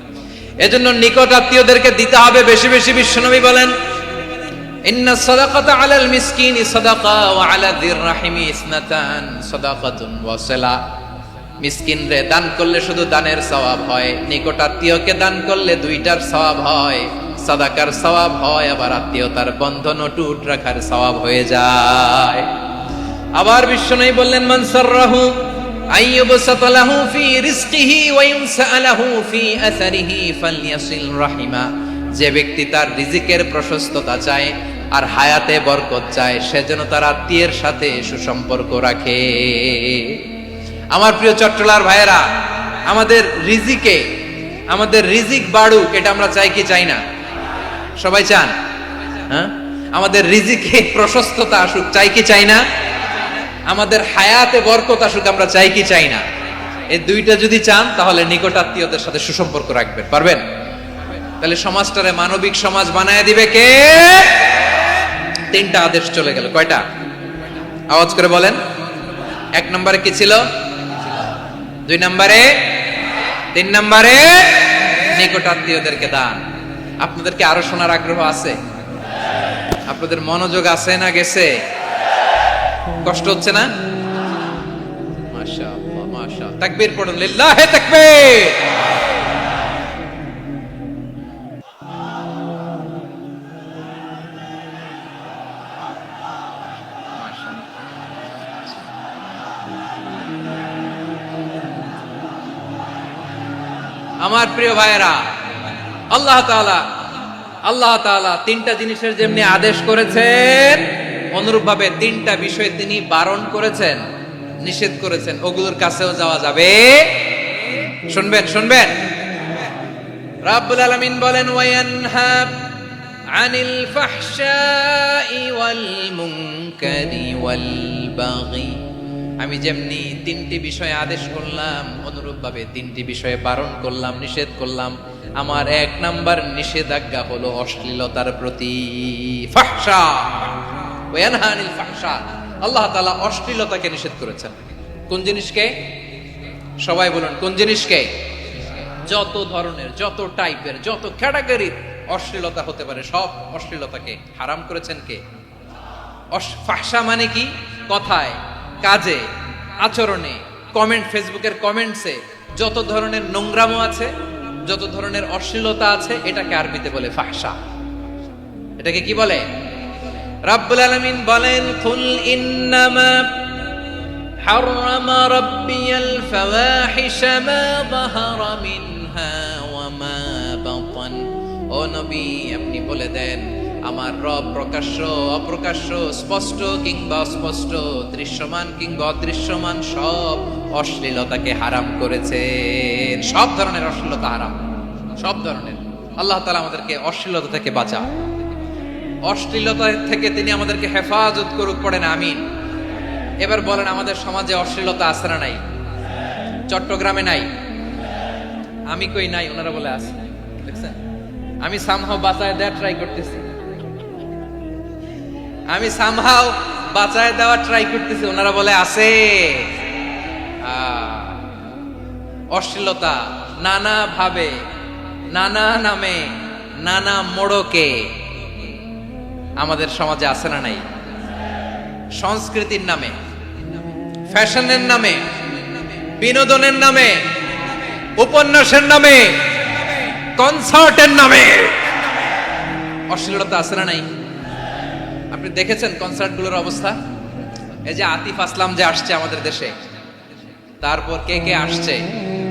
এজন্য নিকট আত্মীয়দেরকে দিতে হবে বেশি বেশি। বিশ্বনবী বলেন, ইন্না সাদাকাতা আলাল মিসকিনি সাদাকা ওয়া আলা যির রাহিমি ইসনাতান সাদাকাতুন ওয়া সিলা। মিসকিনরে দান করলে শুধু দানের সওয়াব হয়, নিকট আত্মীয়কে দান করলে দুইটার সওয়াব হয়, সাদাকার সওয়াব হয়, আবার আত্মীয়তার বন্ধন অটুট রাখার সওয়াব হয়ে যায়। আবার বিশ্বনবী বললেন, মান সাররাহু আইয়ুবসাতা লাহু ফি রিজকিহি ওয়া ইউনসালাহু ফি আসারিহি ফালইয়াসিল রাহিমা। যে ব্যক্তি তার রিজিকের প্রশস্ততা চায় আর হায়াতে বরকত চায়, সে যেন তার আত্মীয়ের সাথে সুসম্পর্ক রাখে। আমার প্রিয় চট্টলার ভাইয়েরা, আমাদের রিজিক বাড়ুক, এটা আমরা চাই কি চাই না? সবাই চান? হ্যাঁ, আমাদের রিজিকে প্রশস্ততা আসুক, চাই কি চাই না? আমাদের হায়াতে বরকত আসুক, আমরা চাই কি চাই না? এই দুইটা যদি চান, তাহলে নিকট আত্মীয়দের সাথে সুসম্পর্ক রাখবেন, পারবেন? তাহলে সমাজটারে মানবিক সমাজ বানায় দিবে কে? তিনটা আদেশ চলে গেল। কয়টা? আওয়াজ করে বলেন। 1 নম্বরে কি ছিল? 2 নম্বরে, 3 নম্বরে নিকট আত্মীয়দেরকে দান। আপনাদেরকে আরো শোনার আগ্রহ আছে? আপনাদের মনোযোগ আছে না গেছে? কষ্ট হচ্ছে না? মাশাআল্লাহ, মাশাআল্লাহ। তাকবীর পড়ুন, লিল্লাহি তাকবীর। আমার প্রিয় ভাইয়েরা, আল্লাহ তাআলা তিনটা জিনিসের যেমনি আদেশ করেছেন, অনুরূপ ভাবে তিনটা বিষয় তিনি বারণ করেছেন, নিষেধ করেছেন। ওগুলোর কাছেও যাওয়া যাবে। শুনবেন। রাব্বুল আলামিন বলেন, ওয়ায়ানহা আনিল ফাহশাই ওয়াল মুনকারি ওয়াল বাগি। আমি যেমনি তিনটি বিষয়ে আদেশ করলাম, অনুরূপ ভাবে তিনটি বিষয়ে বারণ করলাম, নিষেধ করলাম। আমার 1 নাম্বার নিষেধাজ্ঞা হলো অশ্লীলতার প্রতি। ফাহশা, ওয়ায়ানহা আনিল ফাহশা। আল্লাহ তাআলা অশ্লীলতাকে নিষেধ করেছেন। কোন জিনিসকে? সবাই বলুন, কোন জিনিসকে? যত ধরনের, যত টাইপের, যত ক্যাটাগরির অশ্লীলতা হতে পারে, সব অশ্লীলতাকে হারাম করেছেন কে? ফাহশা মানে কি? কথায়, কাজে, আচরণে, কমেন্ট, ফেসবুকের কমেন্টসে যত ধরনের নোংরামো আছে, যত ধরনের অশ্লীলতা আছে, এটাকে আরবিতে বলে ফাহশা। এটাকে কি বলে? রাব্বুল আলামিন বলেন, কুল ইন্নামা হারামা রাব্বিয়াল ফাওয়াহিশা মা যাহারা মিনহা ওয়া মা বাতান। ও নবী, আপনি বলে দেন, আমার রব প্রকাশ্য, অপ্রকাশ্য, স্পষ্ট কিংবা অস্পষ্ট, দৃশ্যমান কিংবা অদৃশ্যমান সব অশ্লীলতাকে হারাম করেছেন। সব ধরনের অশ্লীলতা হারাম, সব ধরনের। আল্লাহ তাআলা আমাদেরকে অশ্লীলতা থেকে বাঁচান, অশ্লীলতা থেকে তিনি আমাদেরকে হেফাজত করুক। পড়েন আমিন। এবার বলেন, আমাদের সমাজে অশ্লীলতা আছে না নাই? চট্টগ্রামে নাই? আমি কই নাই, ওনারা বলে আছে। দেখছেন, আমি সামহাও বাঁচায় দেওয়া ট্রাই করতেছি, ওনারা বলে আছে। অশ্লীলতা নানা ভাবে, নানা নামে, নানা মোড়কে আমাদের সমাজে আছে না নাই? সংস্কৃতির নামে, ফ্যাশনের নামে, বিনোদনের নামে, উপন্যাসের নামে, কনসার্টের নামে অশ্লীলতা আছে না নাই? আপনি দেখেছেন কনসার্টগুলোর অবস্থা? এই যে আতিফ আসলাম যে আসছে আমাদের দেশে, তারপর কে কে আসছে,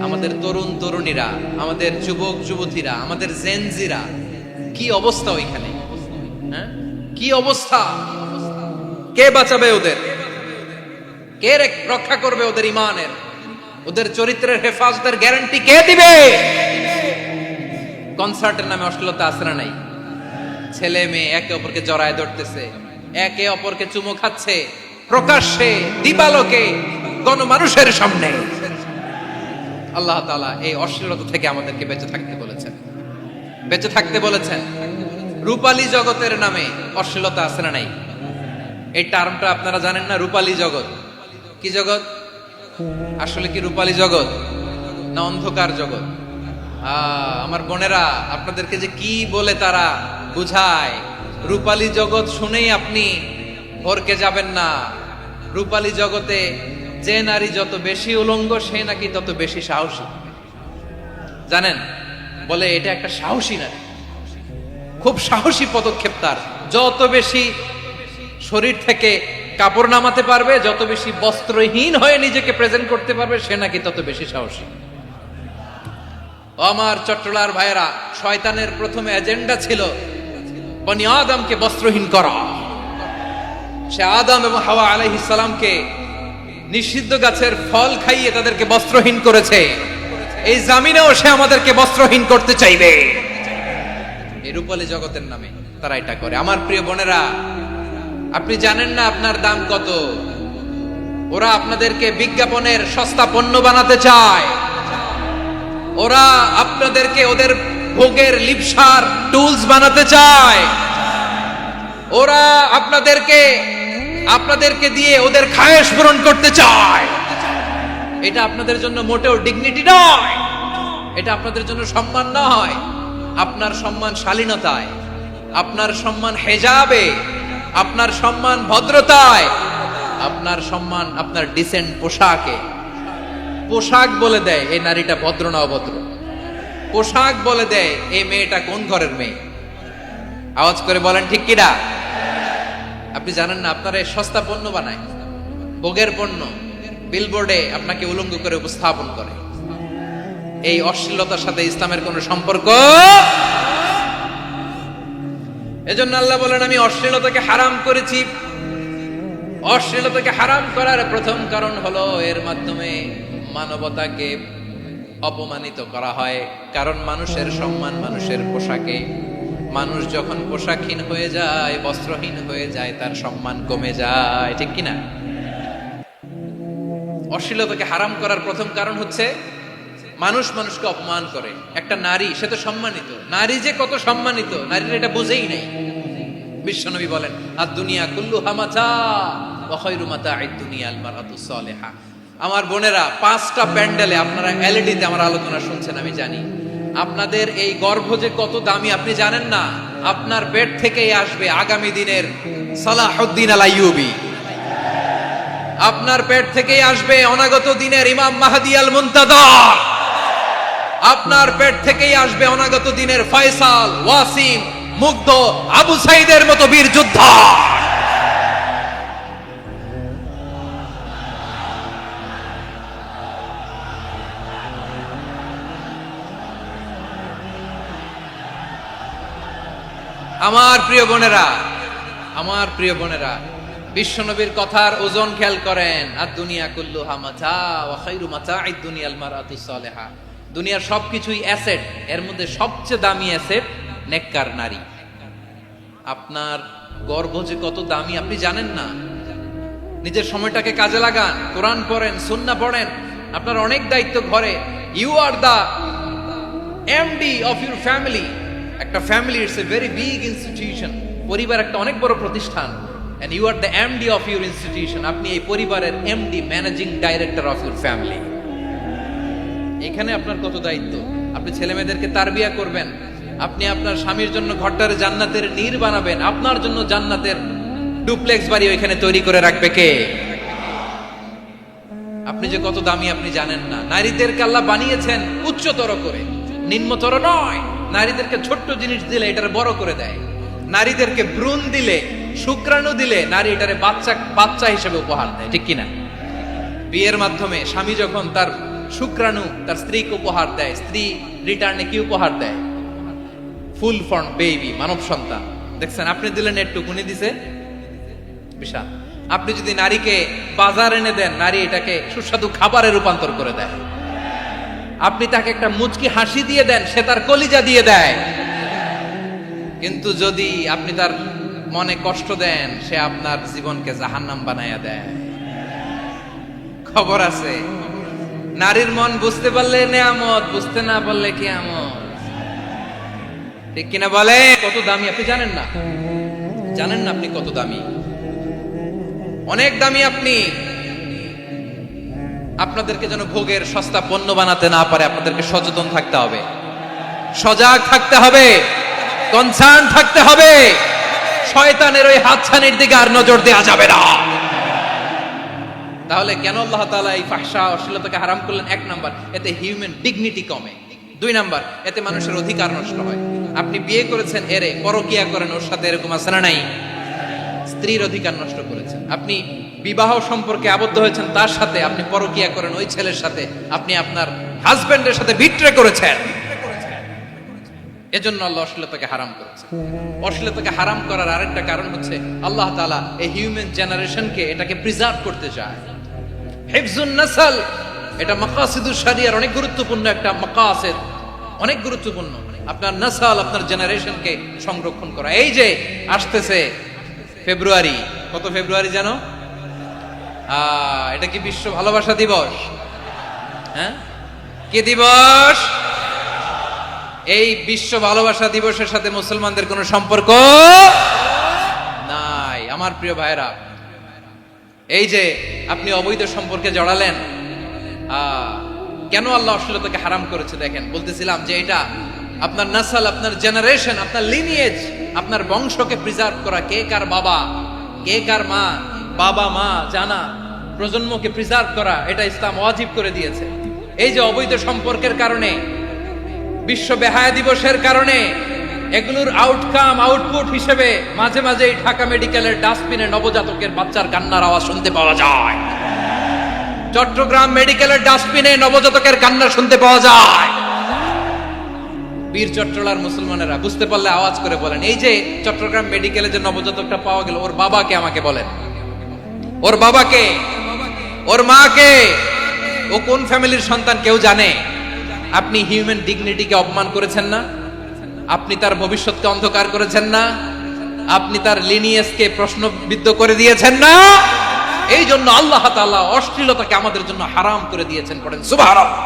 আমাদের তরুণ তরুণীরা, আমাদের যুবক যুবতীরা, আমাদের জেনজিরা, কি অবস্থা ওইখানে? হ্যাঁ, কি অবস্থা? কে বাঁচাবে ওদের? কে রক্ষা করবে ওদের ইমানের, ওদের চরিত্রের হেফাজতের গ্যারান্টি কে দিবে? কনসার্টের নামে অশ্লীলতা আছে না নাই? ছেলে মেয়ে একে অপরকে জড়ায় ধরতেছে, একে অপরকে চুমো খাচ্ছে প্রকাশ্যে, দিবালোকে, গণমানুষের সামনে। আল্লাহ তাআলা এই অশ্লীলতা থেকে আমাদেরকে বেঁচে থাকতে বলেছেন, বেঁচে থাকতে বলেছেন। রূপালী জগতের নামে অশ্লীলতা আছে না নাই? এই টার্মটা আপনারা জানেন না? রূপালী জগৎ কি জগৎ? আসলে কি রূপালী জগৎ না অন্ধকার জগৎ? আমার বোনেরা, আপনাদেরকে যে কি বলে তারা বুঝায়, রূপালী জগৎ শুনেই আপনি ভরকে যাবেন না। রূপালী জগতে যে নারী যত বেশি উলঙ্গ, সে নাকি তত বেশি সাহসী। জানেন, বলে এটা একটা সাহসী নারী, খুব সাহসী পদক্ষেপ তার। যত বেশি শরীর থেকে কাপড় নামাতে পারবে, যত বেশি বস্ত্রহীন হয়ে নিজেকে প্রেজেন্ট করতে পারবে, সে নাকি তত বেশি সাহসী। আমার চট্টলার ভাইয়েরা, শয়তানের প্রথম এজেন্ডা ছিল বনি আদমকে বস্ত্রহীন করা। সে আদম এবং হাওয়া আলাইহিস সালামকে নিষিদ্ধ গাছের ফল খাইয়ে তাদেরকে বস্ত্রহীন করেছে। এই জামিনেও সে আমাদেরকে বস্ত্রহীন করতে চাইবে। এই রূপালী জগতের নামে তারা এটা করে। আমার প্রিয় বোনেরা, আপনি জানেন না আপনার দাম কত। ওরা আপনাদেরকে বিজ্ঞাপনের সস্তা পণ্য বানাতে চায়। ওরা আপনাদেরকে ওদের ভোগের লিপসার টুলস বানাতে চায়। ওরা আপনাদেরকে দিয়ে ওদের খায়েশ পূরণ করতে চায়। এটা আপনাদের জন্য মোটেও ডিগনিটি নয়, এটা আপনাদের জন্য সম্মান নয়। আপনার সম্মান শালীনতায়, আপনার সম্মান হেজাবে, আপনার সম্মান ভদ্রতায়, আপনার সম্মান আপনার ডিসেন্ট পোশাকে। পোশাক বলে দেয় এই নারীটা ভদ্র না অভদ্র। পোশাক বলে দেয় এই মেয়েটা কোন ঘরের মেয়ে। আওয়াজ করে বলেন ঠিক কিনা? আপনি জানেন না, আপনারা সস্তা পণ্য বানায়, ভোগের পণ্য, বিলবোর্ডে আপনাকে উলঙ্গ করে উপস্থাপন করে। এই অশ্লীলতার সাথে ইসলামের কোনো সম্পর্ক। এজন্য আল্লাহ বলেন, আমি অশ্লীলতাকে হারাম করেছি। অশ্লীলতাকে হারাম করার প্রথম কারণ হলো এর মাধ্যমে মানবতাকে অপমানিত করা হয়। কারণ মানুষের সম্মান মানুষের পোশাকে। মানুষ যখন পোশাকহীন হয়ে যায়, বস্ত্রহীন হয়ে যায়, তার সম্মান কমে যায়, ঠিক কিনা? অশ্লীলতাকে হারাম করার প্রথম কারণ হচ্ছে মানুষ মানুষকে অপমান করে। একটা নারী, সে তো সম্মানিত। নারী যে কত সম্মানিত, নারীর এটা বুঝেই নাই। বিশ্বনবী বলেন, আর দুনিয়া কুল্লুহা মাতা ওয়া খায়রু মাতা'আদ দুনিয়া আল মারআতুস সালিহা। আমার বোনেরা, 5টা প্যান্ডেলে আপনারা এলইডিতে আমার আলোচনা শুনছেন, আমি জানি। আপনাদের এই গর্ভ যে কত দামি আপনি জানেন না। আপনার পেট থেকেই আসবে আগামী দিনের সালাহুদ্দিন আল আইয়ুবী। আপনার পেট থেকেই আসবে অনাগত দিনের ইমাম মাহদী আল মুনতাযর। আপনার পেট থেকেই আসবে অনাগত দিনের ফয়সাল, ওয়াসিম, মুগ্ধ, আবু সাইদের মতো বীর যোদ্ধা। আমার প্রিয় বোনেরা, আমার প্রিয় বোনেরা, বিশ্বনবীর কথার ওজন খেয়াল করেন। আর দুনিয়া কুল্লুহা মাতা ওয়া খায়রু মাতা'আদ দুনিয়াল মারআতুস সালিহা। দুনিয়ার সবকিছুই অ্যাসেট, এর মধ্যে সবচেয়ে দামি অ্যাসেট নেককার নারী। আপনার গর্ভ যে কত দামি আপনি জানেন না। নিজের সময়টাকে কাজে লাগান, কোরআন পড়েন, সুন্নাহ পড়েন। আপনার অনেক দায়িত্ব ঘরে। You are the MD of your family. একটা family it's a very big institution. পরিবার একটা অনেক বড় প্রতিষ্ঠান। and you are the MD of your institution. আপনি এই পরিবারের MD, managing director of your family. এখানে আপনার কত দায়িত্ব। আপনি ছেলে মেয়েদেরকে তারবিয়া করবেন। আপনি আপনার স্বামীর জন্য ঘরটারে জান্নাতের নীর বানাবেন। আপনার জন্য জান্নাতের ডুপ্লেক্স বাড়ি ওইখানে তৈরি করে রাখবে কে? আপনি যে কত দামি আপনি জানেন না। নারীদেরকে আল্লাহ বানিয়েছেন উচ্চতর করে, নিম্নতর নয়। নারীদেরকে ছোট্ট জিনিস দিলে এটারে বড় করে দেয়। নারীদেরকে ভ্রূণ দিলে, শুক্রাণু দিলে নারী এটারে বাচ্চা বাচ্চা হিসেবে উপহার দেয়, ঠিক কিনা? বিয়ের মাধ্যমে স্বামী যখন তার শুক্রাণু তার স্ত্রীকে উপহার দেয়, স্ত্রী রিটার্নে কি উপহার দেয়? ফুল ফর্ম বেবি, মানব সন্তান। দেখছেন, আপনি দিলেন একটু, উনি দিছে বিশাল। আপনি যদি নারীকে বাজার এনে দেন, নারী এটাকে সুস্বাদু খাবারে রূপান্তর করে দেয়। আপনি তাকে একটা মুচকি হাসি দিয়ে দেন, সে তার কলিজা দিয়ে দেয়। কিন্তু যদি আপনি তার মনে কষ্ট দেন, সে আপনার জীবনকে জাহান্নাম বানায়া দেয়। খবর আছে, নারীর মন বুঝতে পারলে নেয়ামত, বুঝতে না পারলে কিয়ামত, ঠিক কিনা বলে? কত দামি আপনি জানেন না, জানেন না আপনি কত দামি, অনেক দামি আপনি। আপনাদেরকে যেন ভোগের সস্তা পণ্য বানাতে না পারে, আপনাদেরকে সচেতন থাকতে হবে, সজাগ থাকতে হবে, কনসার্ন থাকতে হবে। শয়তানের ওই হাতছানির দিকে আর নজর দেওয়া যাবে না। তাহলে কেন আল্লাহ তাআলা এই ফাহশা অশ্লীলতাকে হারাম করলেন? এক নাম্বার, এতে হিউম্যান ডিগনিটি কমে। দুই নাম্বার, এতে মানুষের অধিকার নষ্ট হয়। আপনি বিয়ে করেছেন, এরে পরকিয়া করেন, ওর সাথে এরকম আছে না নাই? স্ত্রীর অধিকার নষ্ট করেছেন। আপনি বিবাহ সম্পর্কে আবদ্ধ হয়েছেন তার সাথে, আপনি পরকিয়া করেন ওই ছেলের সাথে, আপনি আপনার হাজবেন্ডের সাথে বিট্রে করেছেন। এজন্য আল্লাহ অশ্লীলতাকে হারাম করেছে। অশ্লীলতাকে হারাম করার আরেকটা কারণ হচ্ছে আল্লাহ তাআলা এই হিউম্যান জেনারেশনকে এটাকে প্রিজার্ভ করতে চায়। হিফজুন নাসল, এটা মাকাসিদুশ শরিয়ার অনেক গুরুত্বপূর্ণ একটা মাকাসিদ, অনেক গুরুত্বপূর্ণ। আপনার নাসল, আপনার জেনারেশনকে সংরক্ষণ করা। এই যে আসতেছে ফেব্রুয়ারি, কত ফেব্রুয়ারি জানো? এটা কি বিশ্ব ভালোবাসা দিবস? হ্যাঁ, কি দিবস? এই বিশ্ব ভালোবাসা দিবসের সাথে মুসলমানদের কোনো সম্পর্ক নাই। আমার প্রিয় ভাইরা, এই যে আপনি অবৈধ সম্পর্কে জড়ালেন, কেন আল্লাহ অশ্লীলতাকে হারাম করেছে? দেখেন, বলতেছিলাম যে এটা আপনার নাসল, আপনার জেনারেশন, আপনার লিনিয়েজ, আপনার বংশকে প্রিজার্ভ করা। কে কার বাবা, কে কার মা, বাবা মা জানা, প্রজন্মকে প্রিজার্ভ করা, এটা ইসলাম ওয়াজিব করে দিয়েছে। এই যে অবৈধ সম্পর্কের কারণে, বিশ্ব বেহায়া দিবসের কারণে, এগুলোর আউটকাম, আউটপুট হিসেবে মাঝে মাঝে ঢাকা মেডিকেলের ডাস্টবিনে নবজাতকের বাচ্চার কান্নার আওয়াজ শুনতে পাওয়া যায়। চট্টগ্রাম মেডিকেলের ডাস্টবিনে নবজাতকের কান্না শুনতে পাওয়া যায়। বীর চট্টলার মুসলমানেরা বুঝতে পারলে আওয়াজ করে বলেন, এই যে চট্টগ্রাম মেডিকেলে যে নবজাতকটা পাওয়া গেল, ওর বাবাকে আমাকে বলেন, ওর বাবাকে, ওর মাকে, ও কোন ফ্যামিলির সন্তান কেউ জানে? আপনি হিউম্যান ডিগনিটিকে অপমান করেছেন না? আপনি তার ভবিষ্যৎকে অন্ধকার করেছেন না? আপনি তার লিনিয়েজকে প্রশ্নবিদ্ধ করে দিয়েছেন না? এই জন্য আল্লাহ তাআলা অশ্লীলতাকে আমাদের জন্য হারাম করে দিয়েছেন। পড়েন সুবহানাল্লাহ।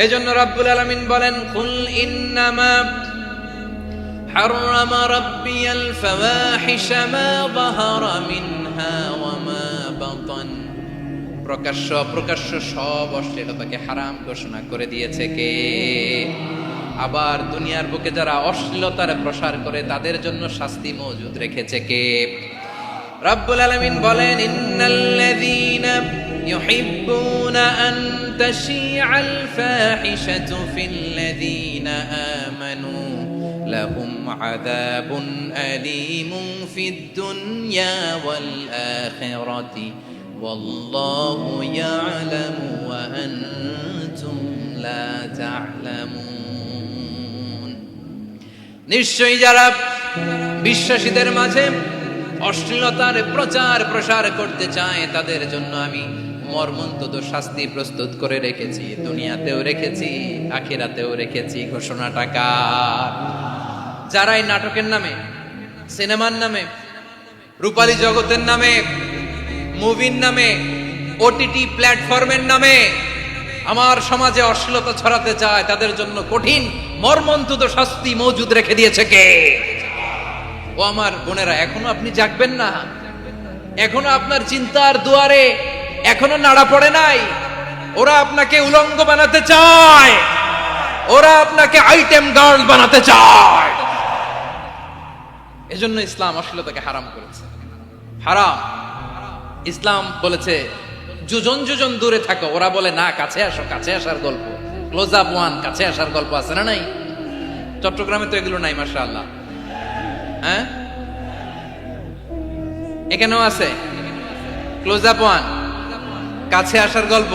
এই জন্য রাব্বুল আলামিন বলেন, কুল ইন্নামা হারামা রাব্বিয়াল ফাওয়াহিশা মা যাহারা মিনহা ওয়া মা বাতান। প্রকাশ্য অপ্রকাশ্য সব অশ্লীলতাকে হারাম ঘোষণা করে দিয়েছে কে? আবার দুনিয়ার বুকে যারা অশ্লীলতার প্রসার করে তাদের জন্য শাস্তি মজুদ রেখেছে কে? রাব্বুল আলামিন বলেন, ইন্নাল্লাযীনা ইউহিব্বুনা আন তাশিআল ফাহিশাতু ফিল্লাযীনা আমানু লাহুম আযাবুন আলীমুন ফিদ দুনিয়া ওয়াল আখিরাতি ওয়াল্লাহু ইয়ালামু ওয়া আনতুম লা তা'লামুন। নিশ্চয়ই যারা বিশ্বাসীদের মাঝে অশ্লীলতার প্রচার প্রসার করতে চায় তাদের জন্য আমি মর্মন্তুদ শাস্তি প্রস্তুত করে রেখেছি, দুনিয়াতেও রেখেছি, আখিরাতেও রেখেছি। ঘোষণাটা কার? যারা এই নাটকের নামে, সিনেমার নামে, রূপালী জগতের নামে, মুভির নামে, ওটিটি প্ল্যাটফর্মের নামে আমার সমাজে অশ্লীলতা ছড়াতে চায়, তাদের জন্য কঠিন মর্মন্তুদ শাস্তি মজুদ রেখে দিয়েছে কে? ও আমার বোনেরা, এখনো আপনি জাগবেন না? এখনো আপনার চিন্তার দুয়ারে এখনো নাড়া পড়ে নাই? ওরা আপনাকে উলঙ্গ বানাতে চায়, ওরা আপনাকে আইটেম গার্ল বানাতে চায়। এজন্য ইসলাম অশ্লীলতাকে হারাম করেছে। হারাম। ইসলাম বলেছে যোজন যোজন দূরে থাকো, ওরা বলে না কাছে আসো, কাছে আসার গল্প, ক্লোজ আপ ওয়ান, কাছে আসার গল্প আছে না নাই? চট্টগ্রামে তো এগুলো নাই মাশাআল্লাহ। হ্যাঁ, এখানেও আছে ক্লোজ আপ ওয়ান, কাছে আসার গল্প।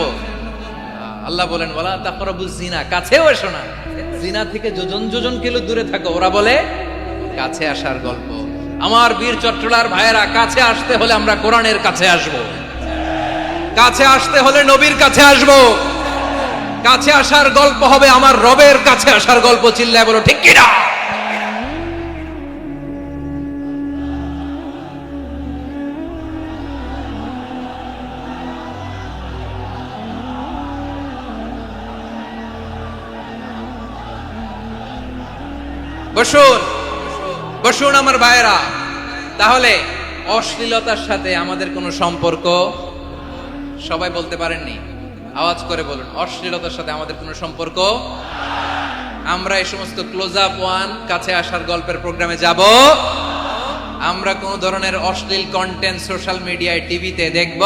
আল্লাহ বলেন ওয়ালা তাকরাবুজ জিনা, কাছেও এসো না, জিনা থেকে যোজন যোজন কিলো দূরে থাকো, ওরা বলে কাছে আসার গল্প। আমার বীর চট্টলার ভাইয়েরা, কাছে আসতে হলে আমরা কোরআনের কাছে আসব, কাছে আসতে হলে নবীর কাছে আসব, কাছে আসার গল্প হবে আমার রবের কাছে আসার গল্প। চিল্লায় বলো ঠিক কিনা? বসুন বসুন আমার ভাইয়েরা। তাহলে অশ্লীলতার সাথে আমাদের কোনো সম্পর্ক? সবাই বলতে পারেননি, আওয়াজ করে বলুন, অশ্লীলতার সাথে আমাদের কোনো সম্পর্ক? আমরা এই সমস্ত ক্লোজ আপ ওয়ান, কাছে আসার গল্পের প্রোগ্রামে যাব? আমরা কোন ধরনের অশ্লীল কন্টেন্ট সোশ্যাল মিডিয়ায়, টিভিতে দেখব?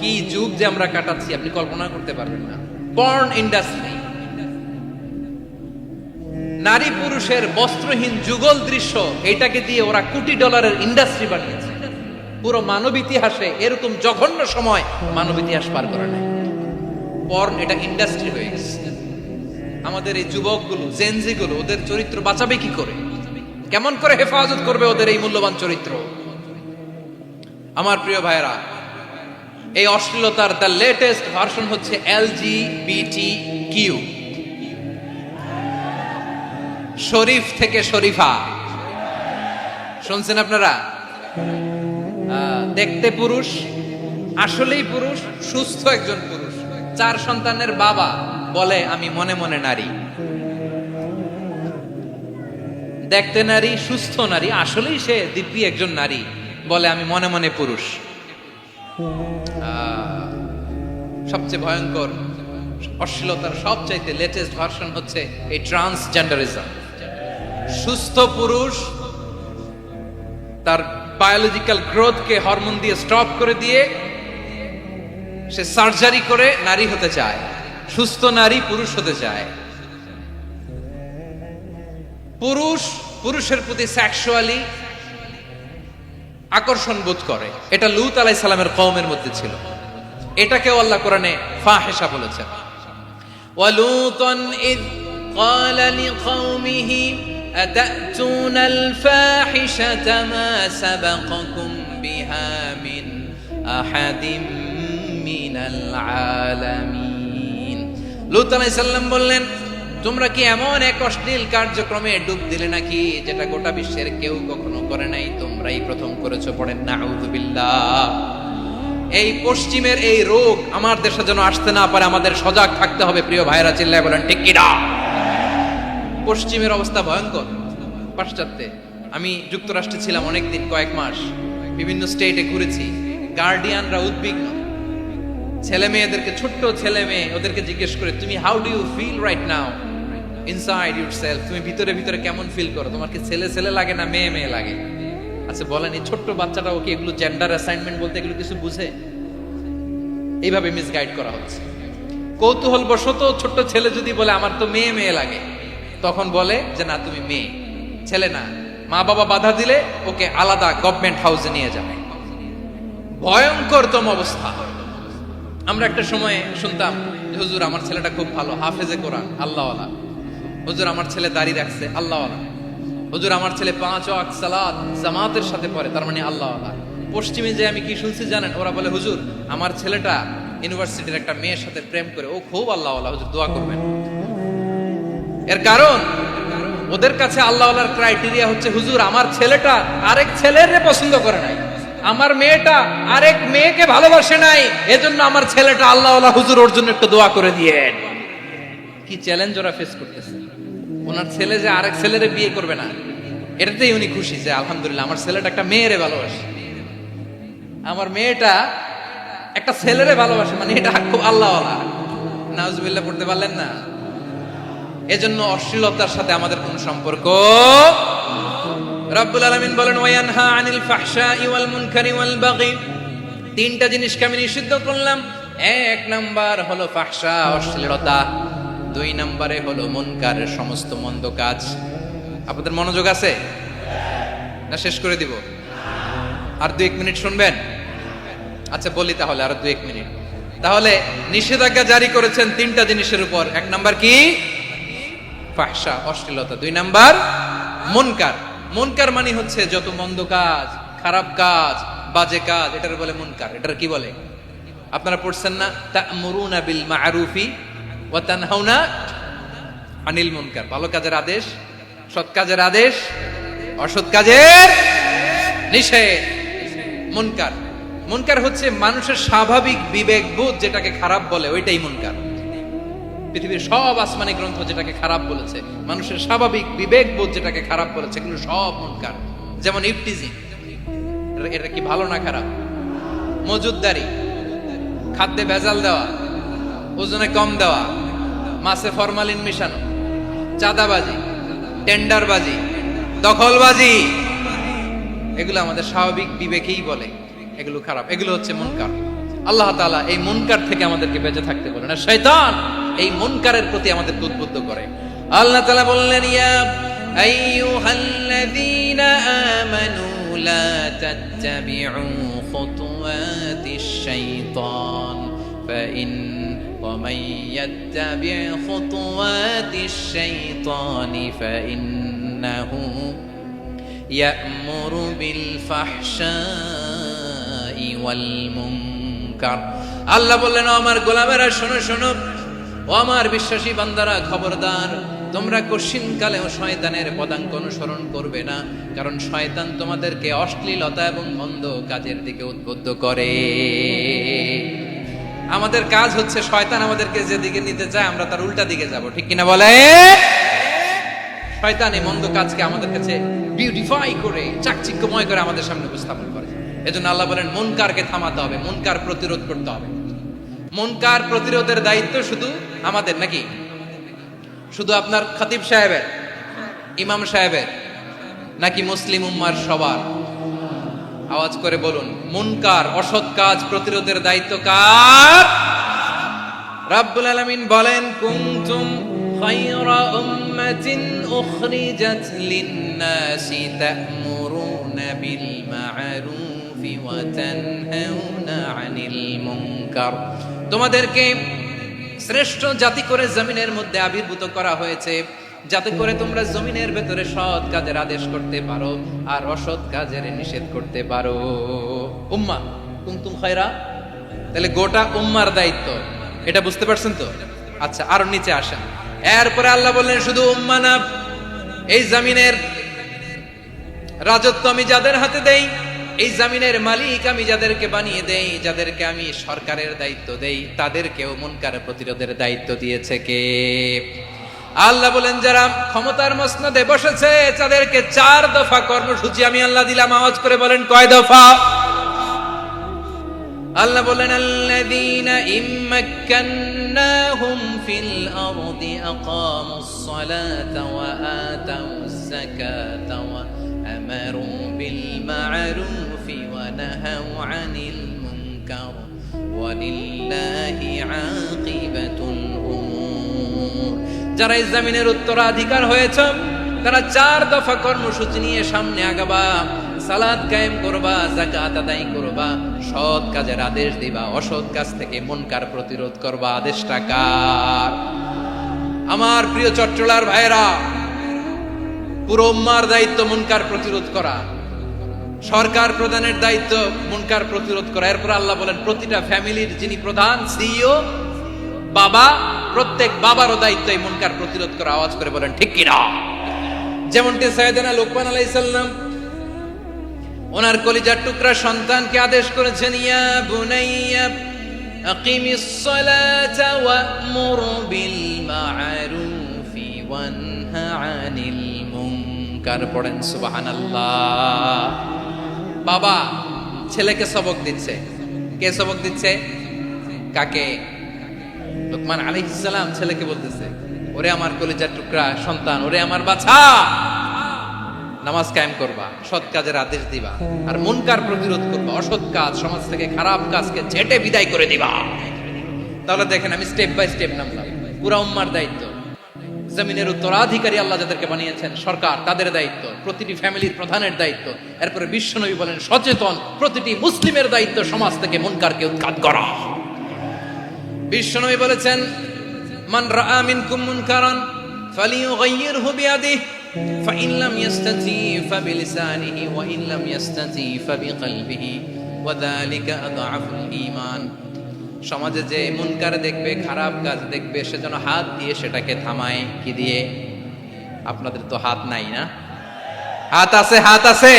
কি যুগ যে আমরা কাটাচ্ছি আপনি কল্পনা করতে পারবেন না। পর্ন ইন্ডাস্ট্রি, নারী পুরুষের বস্ত্রহীন যুগল দৃশ্য, এটাকে দিয়ে ওরা কোটি ডলারের ইন্ডাস্ট্রি বানিয়েছে। পুরো মানব ইতিহাসে এরকম জঘন্য সময় মানব ইতিহাস পার করে নাই। পর্ন এটা ইন্ডাস্ট্রি হয়ে গেছে। আমাদের এই যুবকগুলো, জেনজি গুলো, ওদের চরিত্র বাঁচাবে কি করে? কেমন করে হেফাজত করবে ওদের এই মূল্যবান চরিত্র? আমার প্রিয় ভাইরা, এই অশ্লীলতার দ্য লেটেস্ট ভার্সন হচ্ছে LGBTQ, শরীফ থেকে শরীফা। শুনছেন আপনারা? দেখতে পুরুষ, আসলেই পুরুষ, সুস্থ একজন পুরুষ, 4 সন্তানের বাবা, বলে আমি মনে মনে নারী। দেখতে নারী, সুস্থ নারী, আসলেই সে দিব্যি একজন নারী, বলে আমি মনে মনে পুরুষ। সবচেয়ে ভয়ঙ্কর অশ্লীলতার সবচাইতে লেটেস্ট ভার্সন হচ্ছে এই ট্রান্সজেন্ডারিজম। সুস্থ পুরুষ তার বায়োলজিক্যাল গ্রোথকে হরমোন দিয়ে স্টপ করে দিয়ে সে সার্জারি করে নারী হতে চায়, সুস্থ নারী পুরুষ হতে চায়। পুরুষ পুরুষের প্রতি সেক্সুয়ালি আকর্ষণ বোধ করে, এটা লূত আলাইহিস সালামের কওমের মধ্যে ছিল। এটাকেও আল্লাহ কোরআনে ফাহিশা বলেছেন। ওয়ালুতান ইয ক্বালা লিকওমিহি আতাতুনাল ফাহিশাতা মা সাবাকাকুম বিহা মিন আহাদিম মিনাল আলামিন। লূত আলাইহিস সালাম বললেন, তোমরা কি এমন এক অশ্লীল কার্যক্রমে ডুব দিলে নাকি যেটা গোটা বিশ্বের কেউ কখনো করে নাই, তোমরাই প্রথম করেছো। পড়েন নাউযুবিল্লাহ। এই পশ্চিমের এই রোগ আমার দেশে যেন আসতে না পারে, আমাদের সজাগ থাকতে হবে। প্রিয় ভাইরা, চিল্লায় বলেন ঠিক কি না? পশ্চিমের অবস্থা ভয়ঙ্কর। পাশ্চাত্যে, আমি যুক্তরাষ্ট্রে ছিলাম অনেকদিন, কয়েক মাস, বিভিন্ন স্টেটে ঘুরেছি। গার্ডিয়ানরা উদ্বিগ্ন, ছেলে মেয়েদেরকে, ছোট্ট ছেলে মেয়ে, ওদেরকে জিজ্ঞেস করে, তুমি how do you feel right now inside yourself? তুমি ভিতরে ভিতরে কেমন ফিল করো? তোমার কি ছেলে ছেলে লাগে না মেয়ে মেয়ে লাগে? আচ্ছা বলেন, এই ছোট্ট বাচ্চাটা ওকে এগুলো জেন্ডার অ্যাসাইনমেন্ট বলতে এগুলো কিছু বুঝে? এইভাবে মিসগাইড করা হচ্ছে। কৌতূহল বশত ছোট্ট ছেলে যদি বলে আমার তো মেয়ে মেয়ে লাগে, তখন বলে যে না তুমি মেয়ে, ছেলে না। মা বাবা বাধা দিলে ওকে আলাদা গভর্নমেন্ট হাউসে নিয়ে যাবে। ভয়ঙ্করতম অবস্থা। আমরা একটা সময়ে শুনতাম যে হুজুর আমার ছেলেটা খুব ভালো, হাফেজে কোরআন, আল্লাহওয়ালা। হুজুর আমার ছেলে দাড়ি রাখছে, আল্লাহওয়ালা। হুজুর আমার ছেলে 5 ওয়াক্ত সালাত জামাতের সাথে পড়ে, তার মানে আল্লাহওয়ালা। পশ্চিমে যে আমি কি শুনছি জানেন? ওরা বলে হুজুর আমার ছেলেটা ইউনিভার্সিটির একটা মেয়ের সাথে প্রেম করে, ও খুব আল্লাহওয়ালা, হুজুর দোয়া করবেন। এর কারণ ওদের কাছে আল্লাহওয়ালার ক্রাইটেরিয়া হচ্ছে হুজুর আমার ছেলেটা আরেক ছেলের পছন্দ করে নাই, আমার মেয়েটা আরেক মেয়েকে ভালোবাসে নাই, এজন্য আমার ছেলেটা আল্লাহওয়ালা, হুজুর ওর জন্য একটু দোয়া করে দিয়েন। কি চ্যালেঞ্জ ওরা ফেস করতেছে। ওনার ছেলে যে আরেক ছেলেরে বিয়ে করবে না, এটাতেই উনি খুশি যে আলহামদুলিল্লাহ আমার ছেলেটা একটা মেয়েরে ভালোবাসে, আমার মেয়েটা একটা ছেলেরে ভালোবাসে, মানে এটা খুব আল্লাহওয়ালা। নাউজুবিল্লাহ পড়তে পারলেন না? এজন্য অশ্লীলতার সাথে আমাদের কোন সম্পর্ক? রব্বুল আলামিন বলেন ওয়ায়ানহা আনিল ফাহশাই ওয়াল মুনকারি ওয়াল বাগি তিনটা জিনিসকে আমি নিষিদ্ধ করলাম। এক নাম্বার হলো ফাহশা, অশ্লীলতা। দুই নম্বরে হলো মুনকারের সমস্ত মন্দ কাজ। আপনাদের মনোযোগ আছে না? শেষ করে দিব? আর 2-1 মিনিট শুনবেন? আচ্ছা বলি তাহলে, আর 2-1 মিনিট। তাহলে নিষেধাজ্ঞা জারি করেছেন তিনটা জিনিসের উপর। এক নাম্বার কি? ফাহশা, অশ্লীলতা। দুই নাম্বার মুনকার। মুনকার মানে হচ্ছে যত মন্দ কাজ, খারাপ কাজ, বাজে কাজ, এটার বলে মুনকার। এটার কি বলে? আপনারা পড়ছেন না, তা'মুরুনা বিল মা'রুফি ওয়া তানহাউনা আনিল মুনকার। ভালো কাজের আদেশ, সৎ কাজের আদেশ, অসৎ কাজের নিষেধ। মুনকার, মুনকার হচ্ছে মানুষের স্বাভাবিক বিবেকবোধ যেটাকে খারাপ বলে, ওইটাই মুনকার। পৃথিবীর সব আসমানি গ্রন্থ যেটাকে খারাপ বলেছে, মানুষের স্বাভাবিক বিবেকবোধ যেটাকে খারাপ বলেছে, এগুলো সব মুনকার। যেমন ইফটিজিং, এটা কি ভালো না খারাপ? মজুদদারি, খাদ্যে ভেজাল দেওয়া, ওজনে কম দেওয়া, মাছে ফরমালিন মিশানো, চাঁদাবাজি, টেন্ডারবাজি, দখলবাজি, এগুলো আমাদের স্বাভাবিক বিবেকেই বলে এগুলো খারাপ। এগুলো হচ্ছে মুনকার। আল্লাহ তাআলা এই মুনকার থেকে আমাদেরকে বেঁচে থাকতে বলেন, আর শয়তান এই মুনকারের প্রতি আমাদেরকে উদ্বুদ্ধ করে। আল্লাহ তাআলা বললেন, ইয়া আইয়ুহাল্লাযীনা আমানু লা তাত্তাবিউ খুতুওয়াতিশ শাইতান ফাইন ওয়া মান ইয়াত্তাবি' খুতুওয়াতিশ শাইতানি ফাইন্নাহু ইয়া'মুরু বিল ফাহশাই ওয়াল মুনকার। আল্লাহ বললেন, আমার গোলামেরা শোনো শোনো, ও আমার বিশ্বাসী বান্দারা খবরদার, তোমরা কশিন কালেও শয়তানের পদাঙ্ক অনুসরণ করবে না, কারণ শয়তান তোমাদেরকে অশ্লীলতা এবং মন্দ কাজের দিকে উদ্বুদ্ধ করে। আমাদের কাজ হচ্ছে শয়তান আমাদেরকে যেদিকে নিতে চায় আমরা তার উল্টা দিকে যাব, ঠিক কিনা বলে? শয়তান এই মন্দ কাজকে আমাদের কাছে বিউটিফাই করে, চাকচিক্যময় করে আমাদের সামনে উপস্থাপন করে। এজন্য আল্লাহ বলেন, মুনকারকে থামাতে হবে, মুনকার প্রতিরোধ করতে হবে। মুনকার প্রতিরোধের দায়িত্ব শুধু আমাদের নাকি? শুধু আপনার খতিব সাহেবের, ইমাম সাহেবের, নাকি মুসলিম উম্মার সবার? আওয়াজ করে বলুন, মুনকার অসৎ কাজ প্রতিরোধের দায়িত্ব কার? রাব্বুল আলামিন বলেন, কুনতুম খায়রা উম্মাতিন উখরিজাত লিন-নাসি তা'মুরুনা বিল মা'রুফি ওয়া তানহাউনা আনিল মুনকার। তোমাদেরকে শ্রেষ্ঠ জাতি করে জমিনের মধ্যে আবির্ভূত করা হয়েছে, যাতে করে তোমরা জমিনের ভেতরে সৎ কাজের আদেশ করতে পারো আর অসৎ কাজের নিষেধ করতে পারো। উম্মাহ কুনতুম খায়রা, তাহলে গোটা উম্মার দায়িত্ব, এটা বুঝতে পারছেন তো? আচ্ছা, আরো নিচে আসেন। এরপরে আল্লাহ বললেন, শুধু উম্মাহ না, এই জমিনের রাজত্ব আমি যাদের হাতে দেই, এই জমিনের মালিক আমি যাদেরকে বানিয়ে দেই, যাদেরকে আমি সরকারের দায়িত্ব দেই, তাদেরকেও মুনকার প্রতিরোধের দায়িত্ব দিয়েছে কে? আল্লাহ বলেন, যারা ক্ষমতার মসনদে বসেছে তাদেরকে 4 দফা কর্মসূচি আমি আল্লাহ দিলাম। আওয়াজ করে বলেন, কয় দফা? আল্লাহ বলেন, আল্লাযীনা ইম্মাক্কান্নাহুম ফিল আরদি আকামুস সালাতা ওয়া আতাউজ যাকাতা ওয়া আমারু বিল মা'রুফি ওয়া নাহাউ আনিল মুনকার ওয়া লিল্লাহি আকিবাতুল উমুর। যারা এই জমিনের উত্তরাধিকার হয়েছে তারা 4 দফা কর্মসূচি নিয়ে সামনে আগাবা। সালাত কায়েম করবা, যাকাত আদায় করবা, সৎ কাজের আদেশ দিবা, অসৎ কাজ থেকে মুনকার প্রতিরোধ করবা। আদেশটা কার? আমার প্রিয় চট্টলার ভাইরা, পুরো উম্মার দায়িত্ব মুনকার প্রতিরোধ করা, সরকার প্রধানের দায়িত্ব মুনকার প্রতিরোধ করা। এরপর আল্লাহ বলেন, প্রতিটা ফ্যামিলির যিনি প্রধান সিইও বাবা, প্রত্যেক বাবারও দায়িত্ব এই মুনকার প্রতিরোধ করা। আওয়াজ করে বলেন, ঠিক কিনা? যেমনটি সাইয়েদনা লোকমান আলাইহিস সালাম ওনার কলিজার টুকরা সন্তানকে আদেশ করেছেন, ইয়া বুনাইয়া আকিমিস সালাতা ওয়া'মুর বিল মা'রুফি ওয়ানহা আনিল মুনকার। পড়েন সুবহানাল্লাহ। বাবা ছেলেকে সবক দিচ্ছে। কে সবক দিচ্ছে? কাকে? লোকমান আলাইহিস সালাম ছেলেকে বলতেছে, ওরে আমার কলিজার টুকরা সন্তান, ওরে আমার বাছা, নামাজ কায়েম করবা, সৎ কাজের আদেশ দিবা, আর মুনকার প্রতিরোধ করবা, অসৎ কাজ সমাজ থেকে খারাপ কাজকে ঝেঁটে বিদায় করে দিবা। তাহলে দেখেন আমি স্টেপ বাই স্টেপ নামলাম। পুরা উম্মার দায়িত্ব, জমিনের উত্তরাধিকারী আল্লাহ যাদেরকে বানিয়েছেন সরকার, তাদের দায়িত্ব, প্রতিটি ফ্যামিলির প্রধানের দায়িত্ব, এরপরে বিশ্বনবী বলেন সচেতন প্রতিটি মুসলিমের দায়িত্ব সমাজ থেকে মুনকারকে উৎখাত করা। বিশ্বনবী বলেছেন মান রাআ মিনকুম মুনকারান ফালিয়ুগাইয়িরহু বিয়াদিহি ফাইন লাম ইস্তাতি ফাবিলিসানিহি ওয়া ইন লাম ইস্তাতি ফাবিকলবিহি ওয়া যালিকা আযআফুল ঈমান। সমাজে যে মুনকার দেখবে, খারাপ কাজ দেখবে, সে যেন হাত দিয়ে সেটাকে থামায়। কি দিয়ে? আপনাদের তো হাত নাই না? হাত আছে, হাত আছে।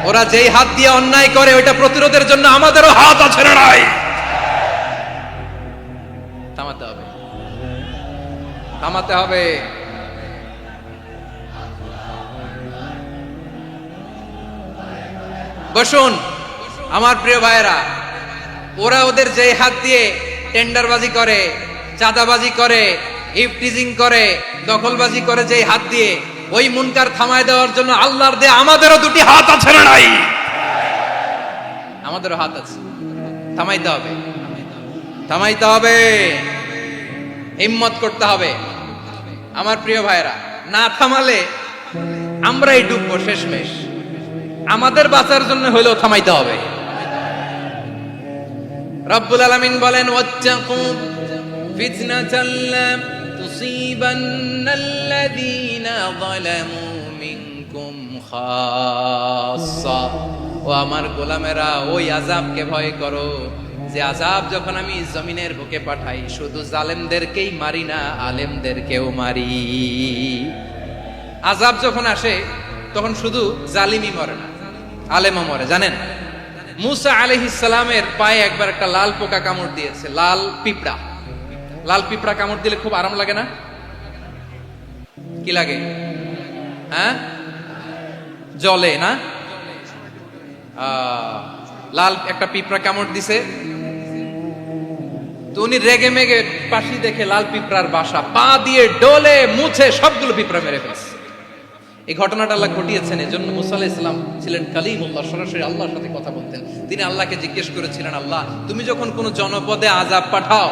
ওরা যেই হাত দিয়ে অন্যায় করে ওইটা প্রতিরোধের জন্য আমাদেরও হাত আছে না নাই? থামাতে হবে, থামাতে হবে। বসুন আমার প্রিয় ভাইয়েরা, ওরা ওদের যে হাত দিয়ে টেন্ডারবাজি করে, চাঁদাবাজি করে, ইফটিজিং করে, দখলবাজি করে, যে হাত দিয়ে, ওই মুনকার থামায় দেওয়ার জন্য আল্লাহর দেয়া আমাদেরও দুটি হাত আছে না নাই? আমাদেরও হাত আছে, থামাইতে হবে, থামাইতে হবে, হিম্মত করতে হবে। আমার প্রিয় ভাইয়েরা, না থামালে আমরাই ডুববো শেষমেশ। আমাদের বাঁচার জন্য হলেও থামাইতে হবে। রব্বুল আলামিন বলেন ওয়াত্তাকু ফিতনাতাল লা তুসিবান্নাল্লাযীনা যালামু মিনকুম খাসসা। ও আমার গোলামেরা, ওই আযাবকে ভয় করো যে আযাব যখন আমি জমিনের বুকে পাঠাই শুধু জালেমদেরকেই মারি না, আলেমদেরকেও মারি। আযাব যখন আসে তখন শুধু জালিমই মরে না, আলেমও মরে। জানেন মুসা আলাইহিস সালামের পায়ে একবার একটা লাল পোকা কামড় দিয়েছে, লাল পিঁপড়া। লাল পিঁপড়া কামড় দিলে খুব আরাম লাগে না? কি লাগে? হ্যাঁ, জলে না? লাল একটা পিঁপড়া কামড় দিছে, তো উনি রেগে মেগে পাশি দেখে লাল পিঁপড়ার বাসা, পা দিয়ে ডলে মুছে সবগুলো পিঁপড়া মেরে ফেলছে। এই ঘটনাটা আল্লাহ ঘটিয়েছেন। এজন্য মুসা আলাইহিস সালাম ছিলেন কালিমুল্লাহ, সরাসরি আল্লাহর সাথে কথা বলতেন। তিনি আল্লাহকে জিজ্ঞেস করেছিলেন, আল্লাহ তুমি যখন কোন জনপদে আযাব পাঠাও,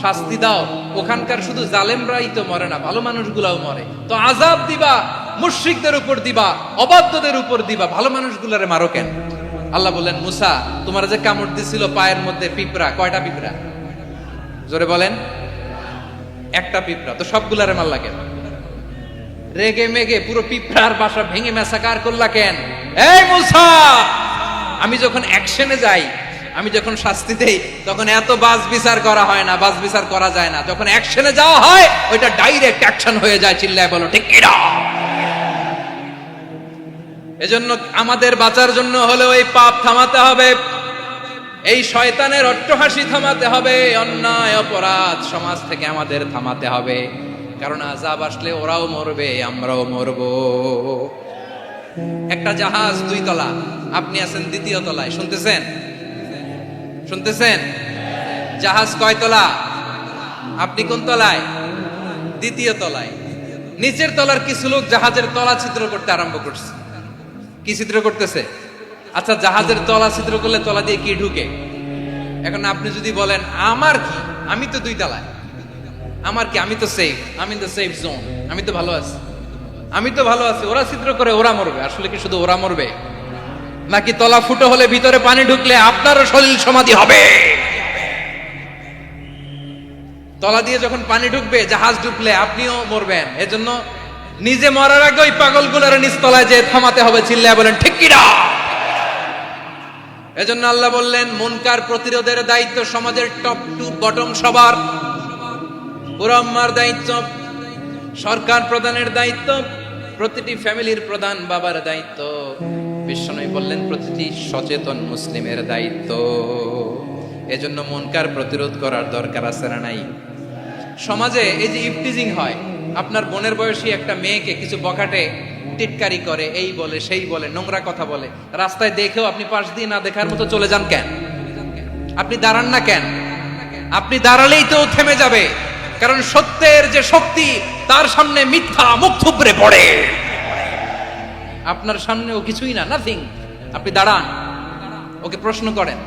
শাস্তি দাও, ওখানকার শুধু জালেমরাই তো মরে না, ভালো মানুষগুলাও মরে, তো আযাব দিবা মুশরিকদের উপর দিবা, অবাধ্যদের উপর দিবা, ভালো মানুষগুলারে মারো কেন? আল্লাহ বললেন, মুসা তোমার যে কামড় দিছিল পায়ের মধ্যে পিঁপড়া, কয়টা পিঁপড়া? জোরে বলেন। একটা পিঁপড়া, তো সবগুলারে মারলা কেন? রেগে মেগে পুরো পিঁপড়ার বাসা ভেঙে ম্যাসাকার করলা কেন? এই মুসা, আমি যখন অ্যাকশনে যাই, আমি যখন শাস্তি দেই, তখন এত বাজ বিচার করা হয় না, বাজ বিচার করা যায় না। যখন অ্যাকশনে যাওয়া হয় ওইটা ডাইরেক্ট অ্যাকশন হয়ে যায়। চিল্লায় বলো ঠিক কি না? এজন্য আমাদের বাঁচার জন্য হলেও এই পাপ থামাতে হবে, এই শয়তানের অট্টহাসি থামাতে হবে, অন্যায় অপরাধ সমাজ থেকে আমাদের থামাতে হবে। কারণ আযাব আসলে ওরাও মরবে, আমরাও মরব। একটা জাহাজ 2 তলা, আপনি আছেন 2য় তলায়। শুনতেছেন? শুনতেছেন? জাহাজ কয় তলা? আপনি কোন তলায়? 2য় তলায়। নিচের তলার কিছু লোক জাহাজের তলা ছিদ্র করতে আরম্ভ করছে। কি ছিদ্র করতেছে? আচ্ছা, জাহাজের তলা ছিদ্র করলে তলা দিয়ে কি ঢুকে? এখন আপনি যদি বলেন আমার কি, আমি তো 2 তলায়, আমার কি, আমি তো সেফ, আমি তো সেফ জোন, আমি তো ভালো আছি, আমি তো ভালো আছি, ওরা ছিদ্র করে ওরা মরবে। আসলে কি শুধু ওরা মরবে, নাকি তলা ফুটো হলে ভিতরে পানি ঢুকলে আপনারও শরীর সমাধি হবে? তলা দিয়ে যখন পানি ঢুকবে, জাহাজ ঢুকলে আপনিও মরবেন। এজন্য নিজে মরার আগে ওই পাগলগুলোর নিচ তলায় যে থামাতে হবে। চিল্লায় বলেন ঠিক কি না? এজন্য আল্লাহ বললেন মুনকার প্রতিরোধের দায়িত্ব সমাজের টপ টু বটম সবার। পুরো উম্মার দায়িত্ব, সরকার প্রধানের দায়িত্ব, প্রতিটি ফ্যামিলির প্রধান বাবার দায়িত্ব। বিশ্বনবী বললেন প্রতিটি সচেতন মুসলিমের দায়িত্ব। এজন্য মুনকার প্রতিরোধ করার দরকার আছে না নাই? সমাজে এই যে ইফটিজিং হয়, আপনার বোনের বয়সী একটা মেয়েকে কিছু বখাটে টিটকারি করে, এই বলে সেই বলে, নোংরা কথা বলে, রাস্তায় দেখেও আপনি পাশ দিয়ে না দেখার মতো চলে যান কেন? আপনি দাঁড়ান না কেন? আপনি দাঁড়ালেই তো থেমে যাবে, কারণ সত্যের যে শক্তি তার সামনে মিথ্যা মুখ থুবড়ে পড়ে। আপনার সামনে ও কিছুই না, নাথিং। আপনি দাঁড়ান, ওকে প্রশ্ন করেন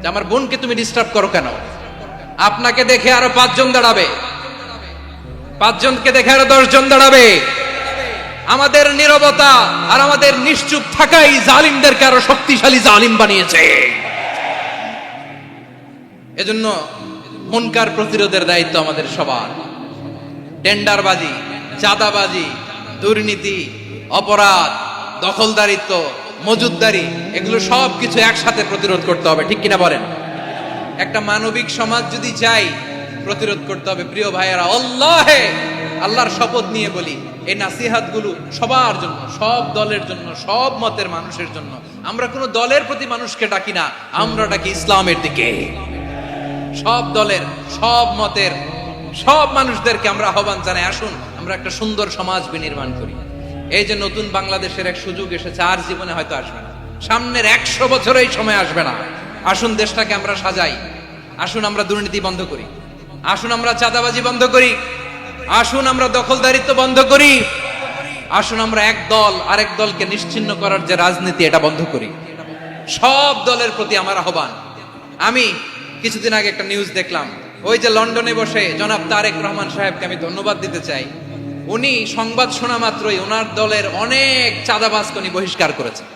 যে আমার বোনকে তুমি ডিস্টার্ব করো কেন? আপনাকে দেখে আরো 5 জন দাঁড়াবে, 5 জনকে দেখে আরো 10 জন দাঁড়াবে। আমাদের নীরবতা আর আমাদের নিশ্চুপ থাকাই জালিমদেরকে আরো শক্তিশালী জালিম বানিয়েছে। এজন্য মুনকার প্রতিরোধের দায়িত্ব আমাদের সবার। টেন্ডারবাজি, চাঁদাবাজি, দুর্নীতি, অপরাধ, দখলদারিত্ব, মজুদদারি, এগুলো সব কিছু একসাথে প্রতিরোধ করতে হবে, ঠিক কিনা বলেন? একটা মানবিক সমাজ যদি চাই, প্রতিরোধ করতে হবে। প্রিয় ভাইয়েরা, আল্লাহর শপথ নিয়ে বলি, এই নাসিহাত গুলো সবার জন্য, সব দলের জন্য, সব মতের মানুষের জন্য। আমরা কোনো দলের প্রতি মানুষকে ডাকি না, আমরা ডাকি ইসলামের দিকে। সব দলের, সব মতের, সব মানুষদেরকে আমরা আহ্বান জানাই, আসুন আমরা একটা সুন্দর সমাজ বিনির্মাণ করি। এই যে নতুন বাংলাদেশের এক সুযোগ এসেছে, আর জীবনে হয়তো আসবে না, সামনের 100 বছর এই সময় আসবে না। আসুন দেশটাকে আমরা সাজাই, আসুন আমরা দুর্নীতি বন্ধ করি, আসুন আমরা চাঁদাবাজি বন্ধ করি, আসুন আমরা দখলদারিত্ব বন্ধ করি, আসুন আমরা এক দল আরেক দলকে নিশ্চিহ্ন করার যে রাজনীতি, এটা বন্ধ করি। সব দলের প্রতি আমার আহ্বান। আমি কিছুদিন আগে একটা নিউজ দেখলাম, ওই যে লন্ডনে বসে জনাব তারেক রহমান সাহেবকে আমি ধন্যবাদ দিতে চাই। উনি সংবাদ শোনা মাত্রই ওনার দলের অনেক চাঁদাবাজকে উনি বহিষ্কার করেছেন।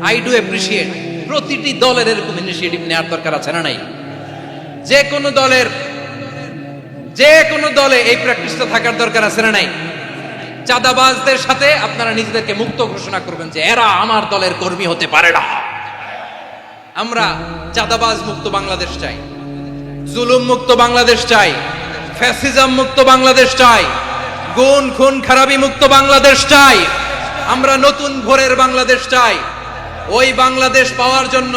I do appreciate. প্রতিটি দলের এরকম ইনিশিয়েটিভ নেওয়ার দরকার আছে না নাই? যে কোনো দলে এই প্র্যাকটিসটা থাকার দরকার আছে না নাই? চাঁদাবাজদের সাথে আপনারা নিজেদেরকে মুক্ত ঘোষণা করবেন যে এরা আমার দলের কর্মী হতে পারে না। আমরা চাঁদাবাজ মুক্ত বাংলাদেশ চাই, জুলুম মুক্ত বাংলাদেশ চাই, ফ্যাসিজম মুক্ত বাংলাদেশ চাই, গুণ খুন খারাপি মুক্ত বাংলাদেশ চাই। আমরা নতুন ভোরের বাংলাদেশ চাই। ওই বাংলাদেশ পাওয়ার জন্য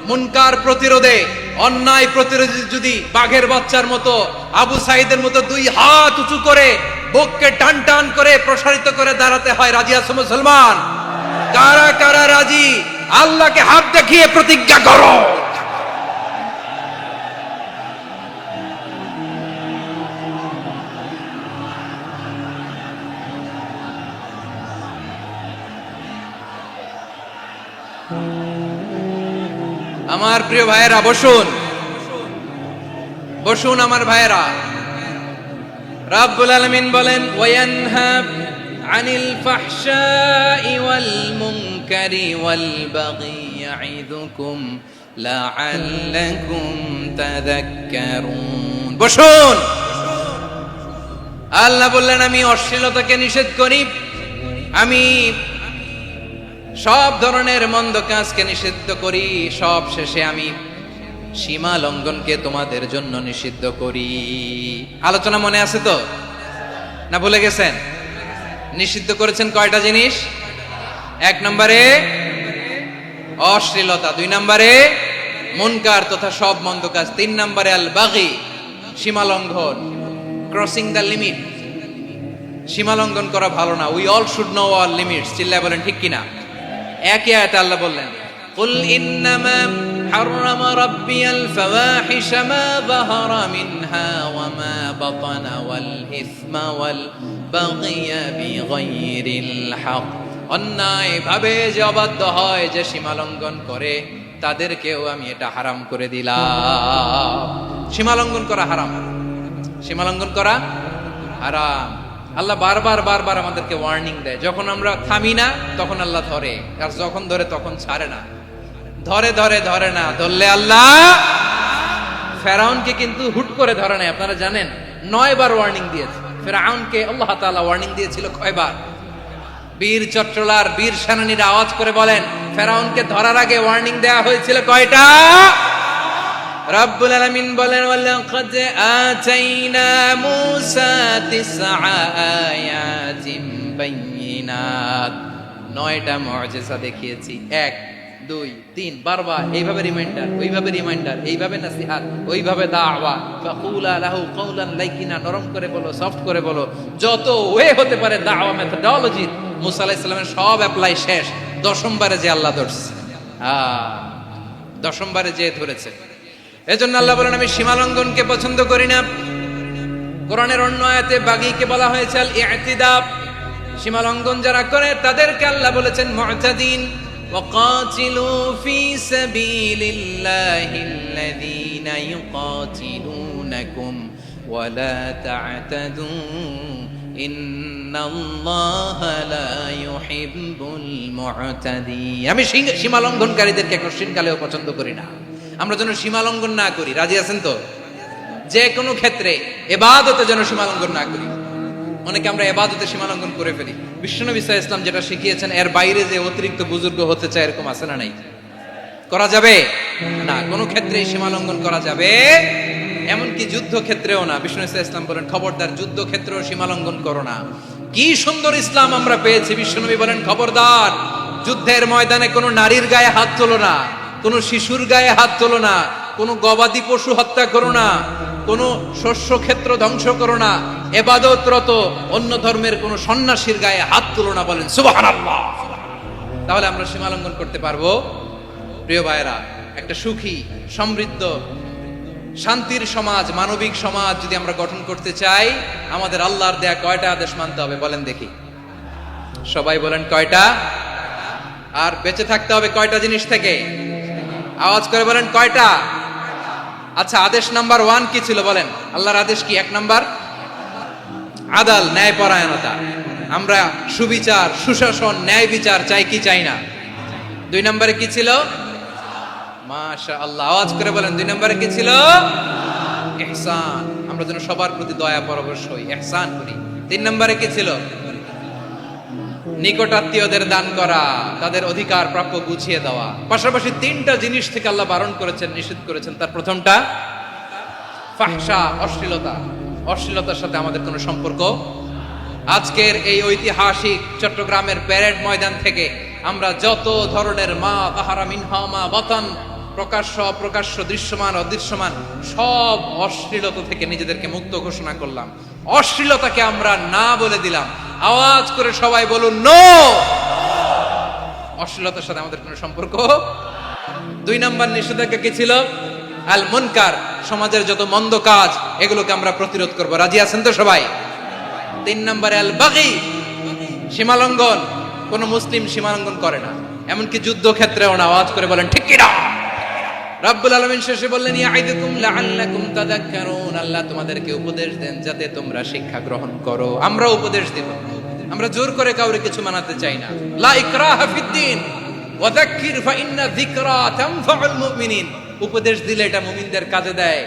মুনকার প্রতিরোধে, অন্যায় প্রতিরোধে যদি বাঘের বাচ্চার মতো, আবু সাইদের মতো 2 হাত উঁচু করে বুককে টান টান করে প্রসারিত করে দাঁড়াতে হয়, রাজি আছো মুসলমান? কারা কারা রাজি? আল্লাহকে হাত দেখিয়ে প্রতিজ্ঞা করো। আমার প্রিয় ভাইয়েরা, বসুন বসুন আমার ভাইয়েরা। রাব্বুল আলামিন বলেন, ওয়ায়ানহা আনিল ফাহশাই ওয়াল মুনকারি ওয়াল বাগি ইয়াইদুকুম লাআল্লাকুম তাযাক্কারুন। বসুন। আল্লাহ বললেন, আমি অশ্লীলতাকে নিষেধ করি, আমি সব ধরনের মন্দ কাজকে নিষিদ্ধ করি, সব শেষে আমি সীমা লঙ্ঘনকে তোমাদের জন্য নিষিদ্ধ করি। আলোচনা মনে আছে তো, না ভুলে গেছেন? নিষিদ্ধ করেছেন কয়টা জিনিস? 1 নম্বরে অশ্লীলতা, 2 নম্বরে মুনকার তথা সব মন্দ কাজ, 3 নম্বরে আল বাগি, সীমা লঙ্ঘন, ক্রসিং দ্য লিমিট। সীমা লঙ্ঘন করা ভালো না। We all should know our limits. চিল্লায় বলেন ঠিক কিনা? একই আয়াতে আল্লাহ বললেন, কুল ইন্নামা হাররামা রাব্বিয়াল ফাওয়াহিশা মা যাহারা মিনহা ওয়া মা বাতানা ওয়াল ইসমা ওয়াল বাগিয়া বিগাইরিল হক। অন্যায় ভাবে যে অবাধ্য হয়, যে সীমা লঙ্ঘন করে, তাদেরকেও আমি এটা হারাম করে দিলাম। সীমা লঙ্ঘন করা হারাম, সীমা লঙ্ঘন করা হারাম। আল্লাহ বারবার বারবার আমাদেরকে ওয়ার্নিং দেয়। যখন আমরা থামি না, তখন আল্লাহ ধরে, আর যখন ধরে তখন ছাড়ে না। ধরে ধরে ধরে না, ধরলে আল্লাহ। ফেরাউনকে কিন্তু হুট করে ধরে নাই, আপনারা জানেন 9 বার ওয়ার্নিং দিয়েছে। ফেরাউনকে আল্লাহ তাআলা ওয়ার্নিং দিয়েছিল কয়বার? বীর চট্টলার, বীর সেনানীরা আওয়াজ করে বলেন, ফেরাউনকে ধরার আগে ওয়ার্নিং দেয়া হয়েছিল কয়টা? রাব্বুল আলামিন বলেন, ওয়ালাকাদ আতাইনা মূসা 9 আয়াতিন বাইয়িনাত। 9টা মুজিজা দেখিয়েছি। 1 2 3 বারবার এইভাবে রিমাইন্ডার, ওইভাবে রিমাইন্ডার, এইভাবে নাসিহাত, ওইভাবে দাওয়া। ফাকুলা লাহু কাওলান লাইকিনা, নরম করে বলো, সফট করে বলো, যত ওয়ে হতে পারে দাওয়া মেথডোলজি। মূসা আলাইহিস সালামের সব অ্যাপ্লাই শেষ। 10ম বারে যে আল্লাহ ধরছে, 10ম বারে যে ধরেছে। এজন্য আল্লাহ বলেন, আমি সীমা লঙ্ঘনকে পছন্দ করি না। কোরআনের অন্য আয়াতে বাগীকে বলা হয়েছে আল ইতিদা, সীমা লঙ্ঘন যারা করে তাদেরকে আল্লাহ বলেছেন মু'তাদিন। وقاتلوا في سبيل الله الذين يقاتلونكم ولا تعتدوا إن الله لا يحب المعتدين। আমি সীমা লঙ্ঘনকারীদেরকে কোশ্চিন কালেও পছন্দ করি না। আমরা যেন সীমা লঙ্ঘন না করি, রাজি আছেন তো? যে কোনো ক্ষেত্রে ইবাদতে যেন সীমা লঙ্ঘন না করি। অনেকে আমরা ইবাদতে সীমা লঙ্ঘন করে ফেলি। বিশ্বনবী সাল্লাল্লাহু আলাইহি ওয়াসাল্লাম যেটা শিখিয়েছেন এর বাইরে যে অতিরিক্ত বুজুর্গ হতে চায় এরকম আছে না নাই? করা যাবে না, কোনো ক্ষেত্রেই সীমা লঙ্ঘন করা যাবে, এমনকি যুদ্ধ ক্ষেত্রেও না। বিশ্বনবী সাল্লাল্লাহু আলাইহি ওয়াসাল্লাম বলেন খবরদার যুদ্ধ ক্ষেত্রেও সীমা লঙ্ঘন করো না। কি সুন্দর ইসলাম আমরা পেয়েছি। বিশ্বনবী বলেন খবরদার যুদ্ধের ময়দানে কোনো নারীর গায়ে হাত তোলো না, কোনো শিশুর গায়ে হাত তোলো না, কোনো গবাদি পশু হত্যা করো না, কোনো শস্য ক্ষেত্র ধ্বংস করো না, ইবাদতরত অন্য ধর্মের কোনো সন্ন্যাসীর গায়ে হাত তোলো না। বলেন সুবহানাল্লাহ। তাহলে আমরা সীমা লঙ্ঘন করতে পারবো? প্রিয় ভাইরা, একটা সুখী সমৃদ্ধ শান্তির সমাজ, মানবিক সমাজ যদি আমরা গঠন করতে চাই, আমাদের আল্লাহর দেয়া কয়টা আদেশ মানতে হবে বলেন দেখি? সবাই বলেন কয়টা? আর বেঁচে থাকতে হবে কয়টা জিনিস থেকে? আওয়াজ করে বলেন কয়টা? আচ্ছা, আদেশ নাম্বার 1 কি ছিল বলেন? আল্লাহর আদেশ কি? 1 নাম্বার আদাল, ন্যায়পরায়ণতা। আমরা সুবিচার, সুশাসন, ন্যায় বিচার চাই কি চাই না? 2 নম্বরে কি ছিল? মাশাআল্লাহ, আওয়াজ করে বলেন 2 নম্বরে কি ছিল? ইহসান। আমরা যেন সবার প্রতি দয়া পরবশ হই, ইহসান করি। 3 নম্বরে কি ছিল? নিকটাত্মীয়দের দান করা, তাদের অধিকার প্রাপ্য বুঝিয়ে দেওয়া। পাশাপাশি 3টা জিনিস থেকে আল্লাহ বারণ করেছেন, নিষেধ করেছেন। তার প্রথমটা ফাহশা, অশ্লীলতা। অশ্লীলতার সাথে আমাদের কোনো সম্পর্ক। আজকের এই ঐতিহাসিক চট্টগ্রামের প্যারেড ময়দান থেকে আমরা যত ধরনের মা তাহারা মিনহা মা বাতান, প্রকাশ্য অপ্রকাশ্য, দৃশ্যমান অদৃশ্যমান, সব অশ্লীলতা থেকে নিজেদেরকে মুক্ত ঘোষণা করলাম। অশ্লীলতাকে আমরা না বলে দিলাম। আওয়াজ করে সবাই বলুন নো। অশ্লীলতার সাথে আমাদের কোনো সম্পর্ক। 2 নম্বর নিষেধাজ্ঞা কি ছিল? আল মুনকার, সমাজের যত মন্দ কাজ এগুলোকে আমরা প্রতিরোধ করব। রাজি আছেন তো সবাই? 3 নম্বরে আল বাগি, সীমালঙ্ঘন। কোন মুসলিম সীমালঙ্ঘন করে না, এমনকি যুদ্ধ ক্ষেত্রেও না। আওয়াজ করে বলেন ঠিক কি না? রব্বুল আলামিন শেষে বললেন ইয়াইদুকুম লাআল্লাকুম তাযাক্কারুন। আল্লাহ তোমাদেরকে উপদেশ দেন যাতে তোমরা শিক্ষা গ্রহণ করো। আমরা উপদেশ দেব, আমরা জোর করে কাউরে কিছু মানাতে চাই না। লা ইকরাহা ফিদ্দিন ওয়া যাক্কির ফা ইন্না যিকরা তানফাউল মুমিনিন। উপদেশ দিলে এটা মুমিনদের কাজে দেয়।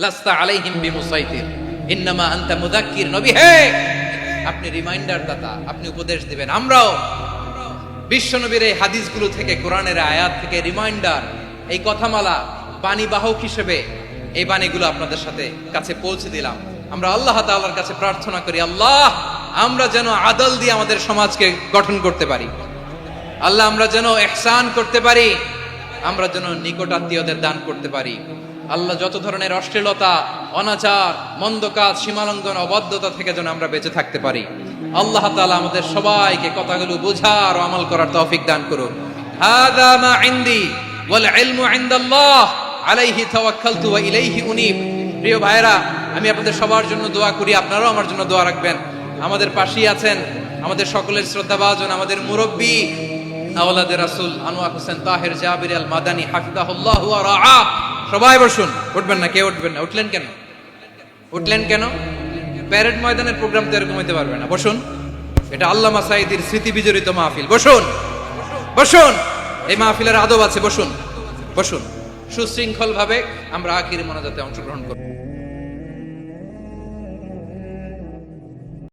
লাস্তা আলাইহিম বিমুসাইতির ইন্নামা আনতা মুযাক্কির। নবী হে, আপনি রিমাইন্ডার দাতা, আপনি উপদেশ দিবেন। আমরাও বিশ্বনবীর এই হাদিসগুলো থেকে, কোরআনের আয়াত থেকে রিমাইন্ডার, এই কথামালা বাণীবাহক হিসেবে এই বাণীগুলো আপনাদের সাথে কাছে পৌঁছে দিলাম। আমরা আল্লাহ তাআলার কাছে প্রার্থনা করি, আল্লাহ আমরা যেন আদল দিয়ে আমাদের সমাজকে গঠন করতে পারি। আল্লাহ আমরা যেন ইহসান করতে পারি, আমরা যেন নিকটাত্মীয়দের দান করতে পারি। আল্লাহ যত ধরনের অশ্লীলতা, অনাচার, মন্দ কাজ, সীমালঙ্ঘন, অবাধ্যতা থেকে যেন আমরা বেঁচে থাকতে পারি। আল্লাহ তাআলা আমাদের সবাইকে কথাগুলো বোঝার ও আমল করার তৌফিক দান করুন। হাযা মা ইনদি ওয়াল ইলমু ইনদাল্লাহ আলাইহি তাওয়াক্কালতু ওয়া ইলাইহি উনীব। প্রিয় ভাইরা, আমি আপনাদের সবার জন্য দোয়া করি, আপনারাও আমার জন্য দোয়া রাখবেন। আমাদের পাশেই আছেন আমাদের সকলের শ্রদ্ধাভাজন, আমাদের মুরব্বী আওলাদে রাসূল আনোয়ার হোসেন তাহের জাবির আল মাদানী হাফিজাহুল্লাহ ওয়া রাআ। সবাই বসুন। উঠবেন না? কেউ উঠবেন না? উঠলেন কেন? উঠলেন কেন? প্যারেড ময়দানের প্রোগ্রাম তো এরকম হইতে পারবে না। বসুন। এটা আল্লামা সাঈদীর স্মৃতি বিজড়িত মাহফিল। বসুন, বসুন। এই মাহফিলের আদব আছে। বসুন, বসুন। সুশৃঙ্খল ভাবে আমরা আখির মোনাজাতে অংশগ্রহণ করব।